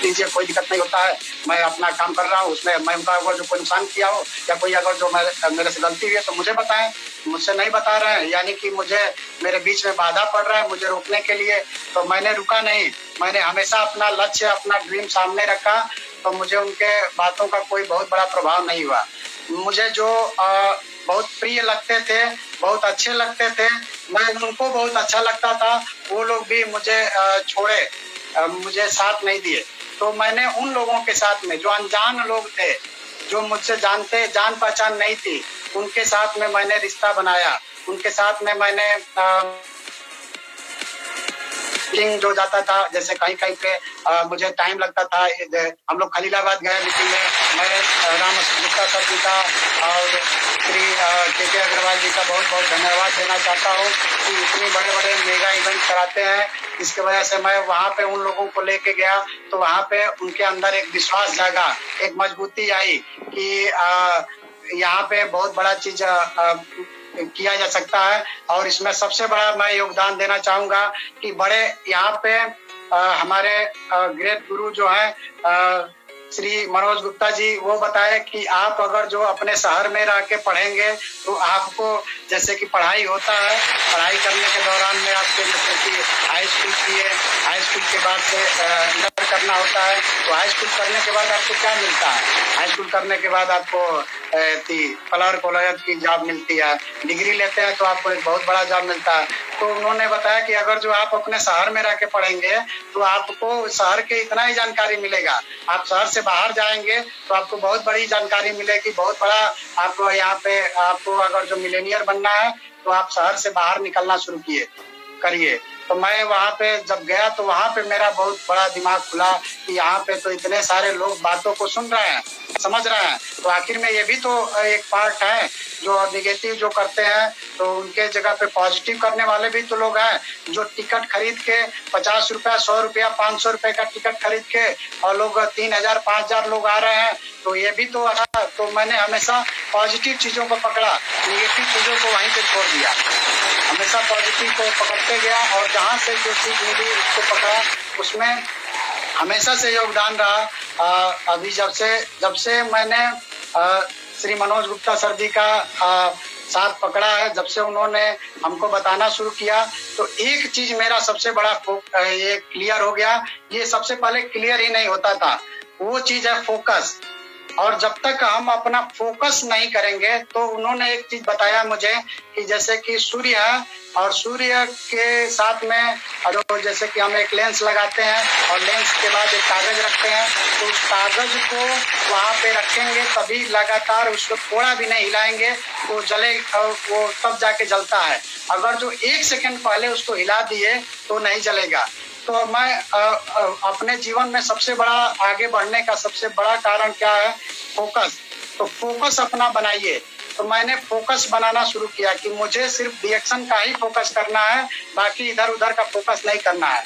लीजिए, कोई दिक्कत नहीं होता है, मैं अपना काम कर रहा हूँ, उसमें मैं उनका अगर जो कोई नुकसान किया हो या कोई अगर जो मेरे से गलती हुई है तो मुझे बताएं, मुझसे नहीं बता रहे हैं यानी कि मुझे मेरे बीच में बाधा पड़ रहा है मुझे रोकने के लिए। तो मैंने रुका नहीं, मैंने हमेशा अपना लक्ष्य, अपना ड्रीम सामने रखा। तो मुझे उनके बातों का कोई बहुत बड़ा प्रभाव नहीं हुआ। मुझे जो बहुत प्रिय लगते थे, बहुत अच्छे लगते थे, मैं उनको बहुत अच्छा लगता था, वो लोग भी मुझे छोड़े, मुझे साथ नहीं दिए। तो मैंने उन लोगों के साथ में जो अनजान लोग थे, जो मुझसे जान पहचान नहीं थी, उनके साथ में मैंने रिश्ता बनाया। उनके साथ में मैंने मीटिंग जो जाता था, जैसे कहीं कहीं पे मुझे टाइम लगता था। हम लोग खलीलाबाद गए मीटिंग में, मैं राम गुप्ता सर जी का और श्री के अग्रवाल जी का बहुत बहुत धन्यवाद देना चाहता हूँ कि इतने बड़े बड़े मेगा इवेंट कराते हैं। इसकी वजह से मैं वहाँ पे उन लोगों को लेके गया तो वहाँ पे उनके अंदर एक विश्वास जागा, एक मजबूती आई कि यहाँ पे बहुत बड़ा चीज किया जा सकता है। और इसमें सबसे बड़ा मैं योगदान देना चाहूंगा कि बड़े यहाँ पे हमारे ग्रेट गुरु जो है श्री मनोज गुप्ता जी, वो बताए कि आप अगर जो अपने शहर में रह के पढ़ेंगे तो आपको जैसे कि पढ़ाई होता है, पढ़ाई करने के दौरान में आपको जैसे कि हाई स्कूल किए, हाई स्कूल के बाद से इंटर करना होता है। तो हाई स्कूल करने के बाद आपको क्या मिलता है? हाई स्कूल करने के बाद आपको क्लर्क कॉलेज की जॉब मिलती है। डिग्री लेते हैं तो आपको एक बहुत बड़ा जॉब मिलता है। तो उन्होंने बताया कि अगर जो आप अपने शहर में रह के पढ़ेंगे तो आपको शहर के इतना ही जानकारी मिलेगा, आप शहर से बाहर जाएंगे तो आपको बहुत बड़ी जानकारी मिलेगी, बहुत बड़ा आपको यहाँ पे आपको अगर जो मिलेनियर बनना है तो आप शहर से बाहर निकलना शुरू करिए। तो मैं वहाँ पे जब गया तो वहाँ पे मेरा बहुत बड़ा दिमाग खुला कि यहाँ पे तो इतने सारे लोग बातों को सुन रहे हैं, समझ रहे हैं, तो आखिर में ये भी तो एक पार्ट है। जो नेगेटिव जो करते हैं तो उनके जगह पे पॉजिटिव करने वाले भी तो लोग हैं, जो टिकट खरीद के 50 रुपया, 100 रुपया, 500 रुपए का टिकट खरीद के और लोग 3000 5000 लोग आ रहे हैं। तो ये भी तो अच्छा। तो मैंने हमेशा पॉजिटिव चीजों को पकड़ा, निगेटिव चीजों को वहीं पे छोड़ दिया। हमेशा पॉजिटिव को पकड़ते गया और जहाँ से जो चीज मिली उसको पकड़ा, उसमें हमेशा से योगदान रहा। अभी जब से मैंने श्री मनोज गुप्ता सर जी का साथ पकड़ा है, जब से उन्होंने हमको बताना शुरू किया तो एक चीज मेरा सबसे बड़ा ये क्लियर हो गया। ये सबसे पहले क्लियर ही नहीं होता था, वो चीज है फोकस। और जब तक हम अपना फोकस नहीं करेंगे तो उन्होंने एक चीज बताया मुझे कि जैसे कि सूर्य है और सूर्य के साथ में जैसे कि हम एक लेंस लगाते हैं और लेंस के बाद एक कागज रखते हैं, तो उस कागज को वहां पे रखेंगे तभी लगातार उसको थोड़ा भी नहीं हिलाएंगे वो जले, वो तब जाके जलता है। अगर जो 1 सेकंड पहले उसको हिला दिए तो नहीं जलेगा। तो मैं अपने जीवन में सबसे बड़ा आगे बढ़ने का सबसे बड़ा कारण क्या है? फोकस। तो फोकस अपना बनाइए। तो मैंने फोकस बनाना शुरू किया कि मुझे सिर्फ रिएक्शन का ही फोकस करना है, बाकी इधर उधर का फोकस नहीं करना है।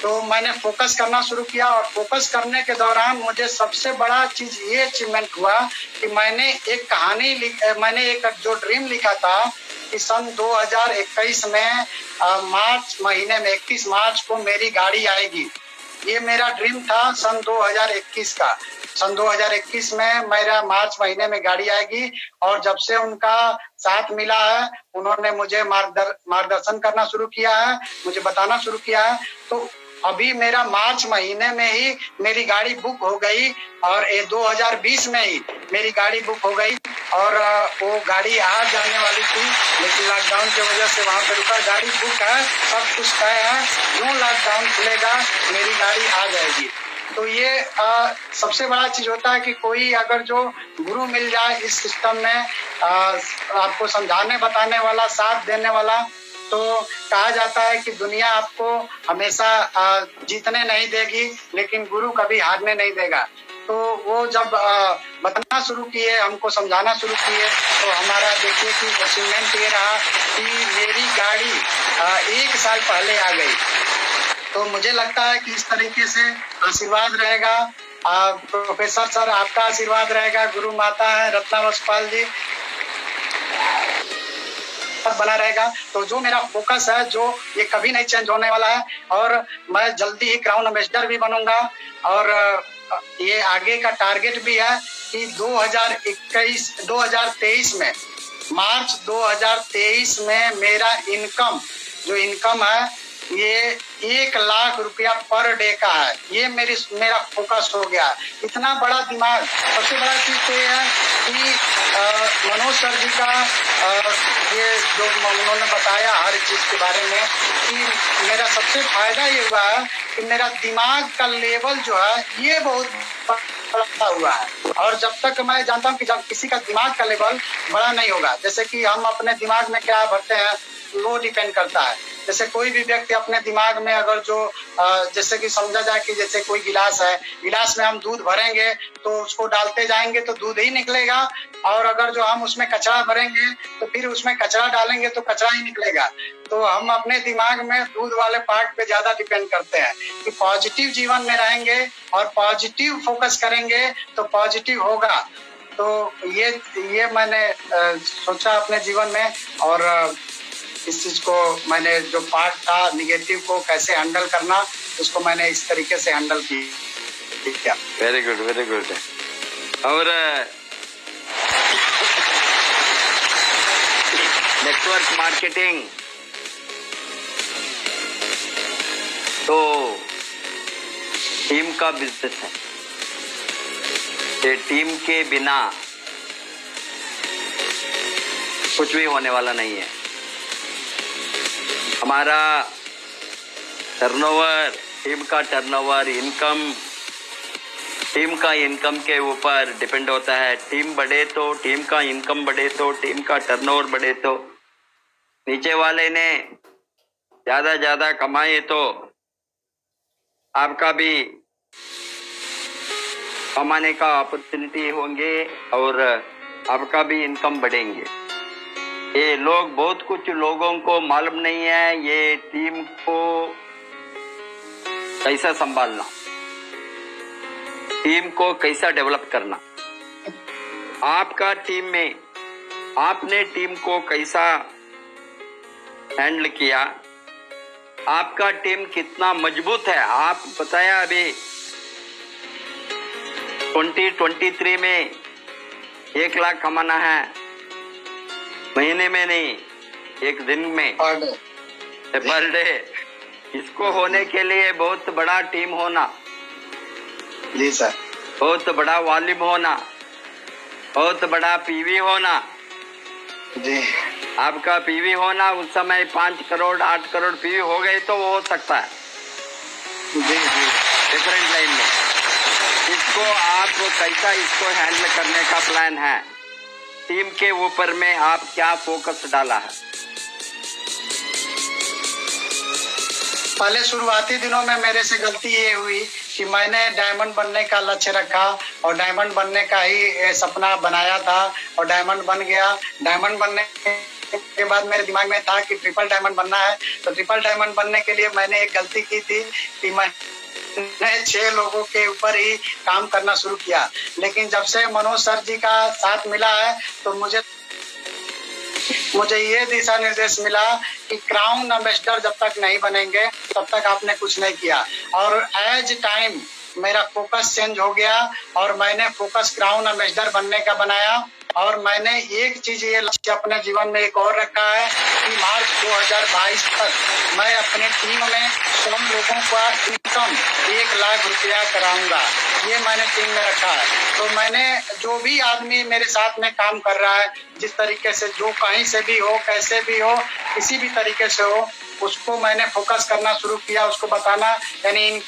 तो मैंने फोकस करना शुरू किया और फोकस करने के दौरान मुझे सबसे बड़ा चीज ये अचीवमेंट हुआ कि मैंने एक जो ड्रीम लिखा था कि सन 2021 में मार्च महीने में 31 मार्च को मेरी गाड़ी आएगी। ये मेरा ड्रीम था सन 2021 का। सन 2021 में मेरा मार्च महीने में गाड़ी आएगी और जब से उनका साथ मिला है, उन्होंने मुझे मार्गदर्शन करना शुरू किया है, मुझे बताना शुरू किया है। तो अभी मेरा मार्च महीने में ही मेरी गाड़ी बुक हो गई और 2020 में ही मेरी गाड़ी बुक हो गई और वो गाड़ी आ जाने वाली थी, लेकिन लॉकडाउन की वजह से वहां पे रुका। गाड़ी बुक है, सब कुछ तय है, जो लॉकडाउन खुलेगा मेरी गाड़ी आ जाएगी। तो ये सबसे बड़ा चीज होता है कि कोई अगर जो गुरु मिल जाए इस सिस्टम में, आपको समझाने बताने वाला, साथ देने वाला, तो कहा जाता है कि दुनिया आपको हमेशा जीतने नहीं देगी, लेकिन गुरु कभी हारने नहीं देगा। तो वो जब बताना शुरू किए, हमको समझाना शुरू किए, तो हमारा देखिए कि अचीवमेंट ये रहा कि मेरी गाड़ी 1 साल पहले आ गई। तो मुझे लगता है कि इस तरीके से आशीर्वाद रहेगा, प्रोफेसर सर आपका आशीर्वाद रहेगा, गुरु माता है रत्ना वसपाल जी बना रहेगा। तो जो मेरा फोकस है, जो ये कभी नहीं चेंज होने वाला है, और मैं जल्दी ही क्राउन एम्बेसडर भी बनूंगा। और ये आगे का टारगेट भी है कि 2023 में, मार्च 2023 में मेरा इनकम है ये 1 लाख रुपया पर डे का है। ये मेरा फोकस हो गया। इतना बड़ा दिमाग। सबसे बड़ा चीज तो ये है कि मनोज सर जी का ये जो उन्होंने बताया हर चीज के बारे में, कि मेरा सबसे फायदा ये हुआ है कि मेरा दिमाग का लेवल जो है ये बहुत बड़ा हुआ है। और जब तक मैं जानता हूँ कि जब किसी का दिमाग का लेवल बड़ा नहीं होगा, जैसे कि हम अपने दिमाग में क्या भरते हैं वो डिपेंड करता है। जैसे कोई भी व्यक्ति अपने दिमाग में अगर जो जैसे कि समझा जाए कि जैसे कोई गिलास है, गिलास में हम दूध भरेंगे तो उसको डालते जाएंगे तो दूध ही निकलेगा, और अगर जो हम उसमें कचरा भरेंगे तो फिर उसमें कचरा डालेंगे तो कचरा ही निकलेगा। तो हम अपने दिमाग में दूध वाले पार्ट पे ज्यादा डिपेंड करते हैं कि पॉजिटिव जीवन में रहेंगे और पॉजिटिव फोकस करेंगे तो पॉजिटिव होगा। तो ये मैंने सोचा अपने जीवन में, और इस चीज को मैंने जो पार्ट था निगेटिव को कैसे हैंडल करना, उसको मैंने इस तरीके से हैंडल किया। Very good, very good. और नेटवर्क मार्केटिंग तो टीम का बिजनेस है। ये टीम के बिना कुछ भी होने वाला नहीं है। हमारा टर्नओवर, टीम का टर्नओवर, टीम का इनकम के ऊपर डिपेंड होता है। टीम बढ़े तो, टीम का इनकम बढ़े तो, टीम का टर्नओवर बढ़े तो, नीचे वाले ने ज्यादा कमाए तो आपका भी कमाने का अपॉर्चुनिटी होंगे और आपका भी इनकम बढ़ेंगे। ये लोग, बहुत कुछ लोगों को मालूम नहीं है ये टीम को कैसा संभालना, टीम को कैसा डेवलप करना। आपका टीम में आपने टीम को कैसा हैंडल किया, आपका टीम कितना मजबूत है। आप बताया अभी 2023 में 1 लाख कमाना है, महीने में नहीं, एक दिन में, पर डे। इसको होने के लिए बहुत बड़ा टीम होना, जी सर, बहुत बड़ा वॉल्यूम होना, बहुत बड़ा पीवी होना। जी, आपका पीवी होना उस समय 5 करोड़ 8 करोड़ पीवी हो गए तो वो हो सकता है जी, डिफरेंट लाइन में। इसको आप कैसा इसको हैंडल करने का प्लान है, टीम के ऊपर में आप क्या फोकस डाला है? पहले शुरुआती दिनों में मेरे से गलती ये हुई कि मैंने डायमंड बनने का लक्ष्य रखा और डायमंड बनने का ही सपना बनाया था और डायमंड बन गया। डायमंड बनने के बाद मेरे दिमाग में था कि ट्रिपल डायमंड बनना है। तो ट्रिपल डायमंड बनने के लिए मैंने एक गलती की थी कि मैंने 6 लोगों के ऊपर ही काम करना शुरू किया। लेकिन जब से मनोज सर जी का साथ मिला है तो मुझे ये दिशा निर्देश मिला कि क्राउन एम्बेसडर जब तक नहीं बनेंगे तब तक आपने कुछ नहीं किया। और एज टाइम मेरा फोकस चेंज हो गया और मैंने फोकस क्राउन एम्बेसडर बनने का बनाया। और मैंने एक चीज ये लक्ष्य अपने जीवन में एक और रखा है कि मार्च 2022 तक मैं अपने टीम में 100 लोगों का इनकम 1 लाख रुपया कराऊंगा। ये मैंने टीम में रखा है। तो मैंने जो भी आदमी मेरे साथ में काम कर रहा है, जिस तरीके से, जो कहीं से भी हो, कैसे भी हो, किसी भी तरीके से हो, उसको मैंने फोकस करना शुरू किया, उसको बताना। यानी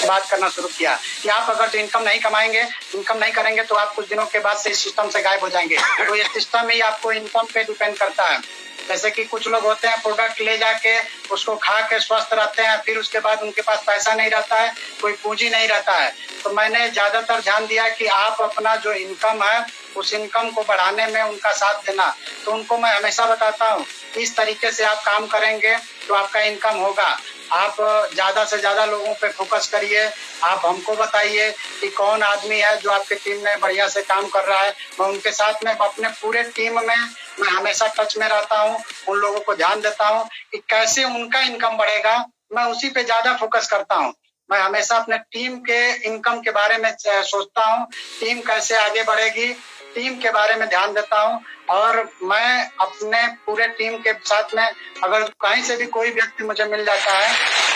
बात करना शुरू किया कि आप अगर जो इनकम नहीं कमाएंगे, इनकम नहीं करेंगे तो आप कुछ दिनों के बाद से इस सिस्टम से गायब हो जाएंगे। तो ये सिस्टम ही आपको इनकम पे डिपेंड करता है। जैसे कि कुछ लोग होते हैं प्रोडक्ट ले जाके उसको खा के स्वस्थ रहते हैं, फिर उसके बाद उनके पास पैसा नहीं रहता है, कोई पूंजी नहीं रहता है। तो मैंने ज्यादातर ध्यान दिया कि आप अपना जो इनकम है उस इनकम को बढ़ाने में उनका साथ देना। तो उनको मैं हमेशा बताता हूँ इस तरीके से आप काम करेंगे तो आपका इनकम होगा। आप ज्यादा से ज्यादा लोगों पे फोकस करिए। आप हमको बताइए कि कौन आदमी है जो आपके टीम में बढ़िया से काम कर रहा है। मैं उनके साथ में अपने पूरे टीम में मैं हमेशा टच में रहता हूँ, उन लोगों को ध्यान देता हूँ कि कैसे उनका इनकम बढ़ेगा, मैं उसी पे ज्यादा फोकस करता हूँ। मैं हमेशा अपने टीम के इनकम के बारे में सोचता हूँ, टीम कैसे आगे बढ़ेगी, टीम के बारे में ध्यान देता हूँ। और मैं अपने पूरे टीम के साथ में अगर कहीं से भी कोई व्यक्ति मुझे मिल जाता है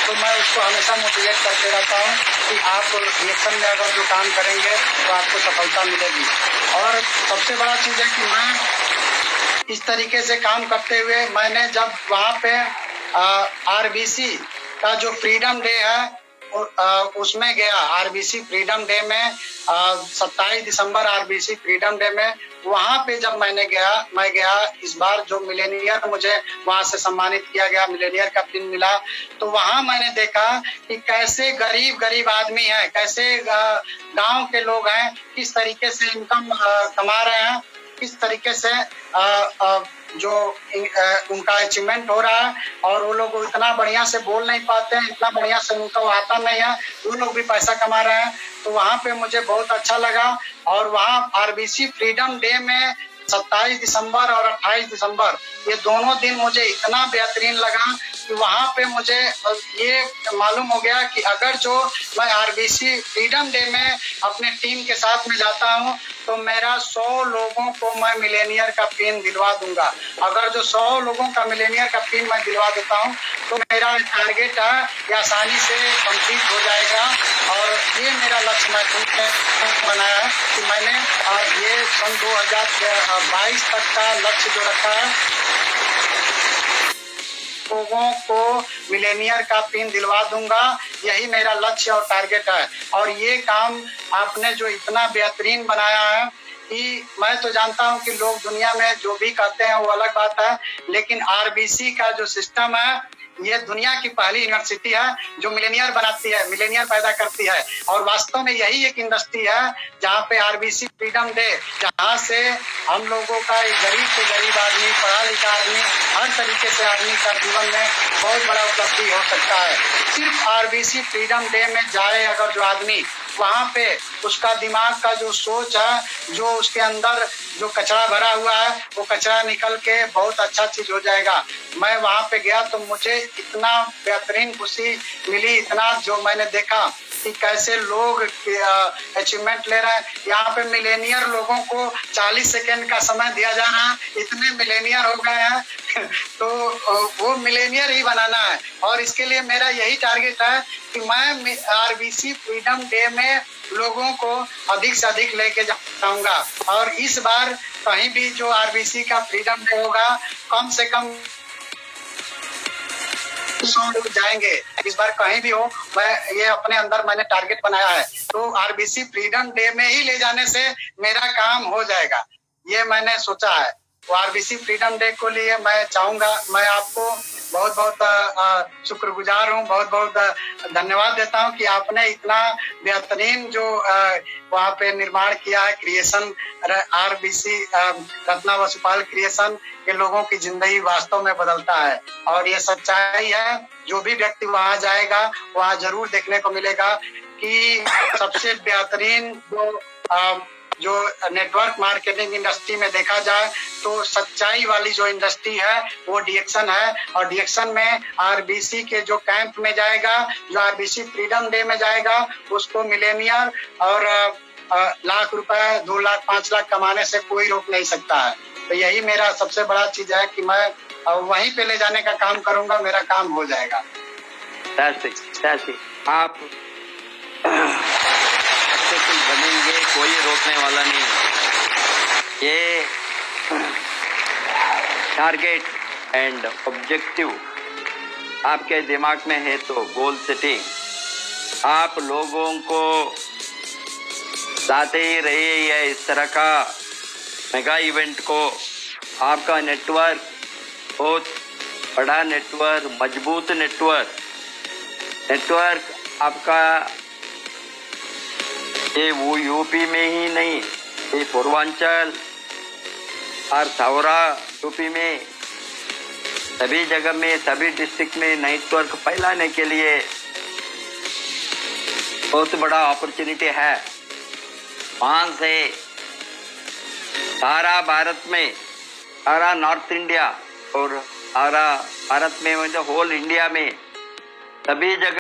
तो मैं उसको हमेशा मोटिवेट करते रहता हूँ कि आप रिएक्शन में अगर जो काम करेंगे तो आपको सफलता मिलेगी। और सबसे बड़ा चीज़ है कि मैं इस तरीके से काम करते हुए मैंने जब वहाँ पे आरबीसी का जो फ्रीडम डे है उसमें गया, आरबीसी फ्रीडम डे में 27 दिसंबर आरबीसी फ्रीडम डे में वहां पे जब मैं गया इस बार जो मिलेनियर मुझे वहां से सम्मानित किया गया, मिलेनियर का पिन मिला। तो वहां मैंने देखा कि कैसे गरीब आदमी है, कैसे गांव के लोग हैं, किस तरीके से इनकम कमा रहे हैं, किस तरीके से जो उनका अचीवमेंट हो रहा है। और वो लोग इतना बढ़िया से बोल नहीं पाते हैं, इतना बढ़िया से उनका आता नहीं है, वो लोग भी पैसा कमा रहे हैं। तो वहाँ पे मुझे बहुत अच्छा लगा। और वहाँ आरबीसी फ्रीडम डे में 27 दिसंबर और 28 दिसंबर ये दोनों दिन मुझे इतना बेहतरीन लगा कि वहाँ पे मुझे ये मालूम हो गया कि अगर जो मैं आरबीसी फ्रीडम डे में अपने टीम के साथ में जाता हूँ तो मेरा 100 लोगों को मैं मिलेनियर का पिन दिलवा दूंगा। अगर जो 100 लोगों का मिलेनियर का पिन मैं दिलवा देता हूँ तो मेरा टारगेट है ये आसानी से कंप्लीट हो जाएगा। और ये मेरा लक्ष्य मैं खुद ने बनाया है कि मैंने ये सन 2022 तक का लक्ष्य जो रखा है लोगों को मिलेनियर का पिन दिलवा दूंगा, यही मेरा लक्ष्य और टारगेट है। और ये काम आपने जो इतना बेहतरीन बनाया है कि मैं तो जानता हूं कि लोग दुनिया में जो भी कहते हैं वो अलग बात है, लेकिन आरबीसी का जो सिस्टम है ये दुनिया की पहली यूनिवर्सिटी है जो मिलेनियर बनाती है, मिलेनियर पैदा करती है। और वास्तव में यही एक इंडस्ट्री है जहाँ पे आरबीसी फ्रीडम डे, जहाँ से हम लोगों का एक गरीब से गरीब आदमी, पढ़ा लिखा आदमी, हर तरीके से आदमी का जीवन में बहुत बड़ा उपलब्धि हो सकता है। सिर्फ आरबीसी फ्रीडम डे में जाए अगर जो आदमी, वहाँ पे उसका दिमाग का जो सोच है, जो उसके अंदर जो कचरा भरा हुआ है वो कचरा निकल के बहुत अच्छा चीज हो जाएगा। मैं वहाँ पे गया तो मुझे इतना बेहतरीन खुशी मिली, इतना जो मैंने देखा कि कैसे लोग अचीवमेंट ले रहे हैं। यहाँ पे मिलेनियर लोगों को 40 सेकेंड का समय दिया जा रहा है, इतने मिलेनियर हो गए हैं तो वो मिलेनियर ही बनाना है। और इसके लिए मेरा यही टारगेट है कि मैं आरबीसी फ्रीडम डे में लोगों को अधिक से अधिक लेके जाऊंगा। और इस बार कहीं भी जो आरबीसी का फ्रीडम डे होगा कम से कम 100 लोग जाएंगे। इस बार कहीं भी हो, मैं ये अपने अंदर मैंने टारगेट बनाया है तो आरबीसी फ्रीडम डे में ही ले जाने से मेरा काम हो जाएगा, ये मैंने सोचा है। तो आरबीसी फ्रीडम डे को लिए मैं चाहूंगा, मैं आपको बहुत बहुत शुक्रगुजार हूँ, बहुत बहुत धन्यवाद देता हूँ कि आपने इतना बेहतरीन जो वहाँ पे निर्माण किया है, creation RBC Ratna Vasupal creation, ये लोगों की जिंदगी वास्तव में बदलता है। और ये सच्चाई है, जो भी व्यक्ति वहाँ जाएगा वहाँ जरूर देखने को मिलेगा कि सबसे बेहतरीन जो नेटवर्क मार्केटिंग इंडस्ट्री में देखा जाए तो सच्चाई वाली जो इंडस्ट्री है वो डीएक्शन है। और डीएक्शन में आरबीसी के जो कैंप में जाएगा, जो आरबीसी फ्रीडम डे में जाएगा, उसको मिलेनियर और लाख रुपए, 2 लाख, 5 लाख कमाने से कोई रोक नहीं सकता है। तो यही मेरा सबसे बड़ा चीज है कि मैं वहीं पे ले जाने का काम करूंगा, मेरा काम हो जाएगा। आप सक्सेसफुल बनेंगे, कोई रोकने वाला नहीं है। ये टारगेट एंड ऑब्जेक्टिव आपके दिमाग में है तो गोल सेटिंग आप लोगों को लाते ही रहिए ये इस तरह का मेगा इवेंट को। आपका नेटवर्क बहुत बड़ा नेटवर्क, मजबूत नेटवर्क आपका ये वो यूपी में ही नहीं, ये पूर्वांचल और सौरा यूपी में सभी जगह में, सभी डिस्ट्रिक्ट में नेटवर्क फैलाने के लिए बहुत बड़ा अपॉर्चुनिटी है। वहां से सारा भारत में, सारा नॉर्थ इंडिया और सारा भारत में, मतलब होल इंडिया में सभी जगह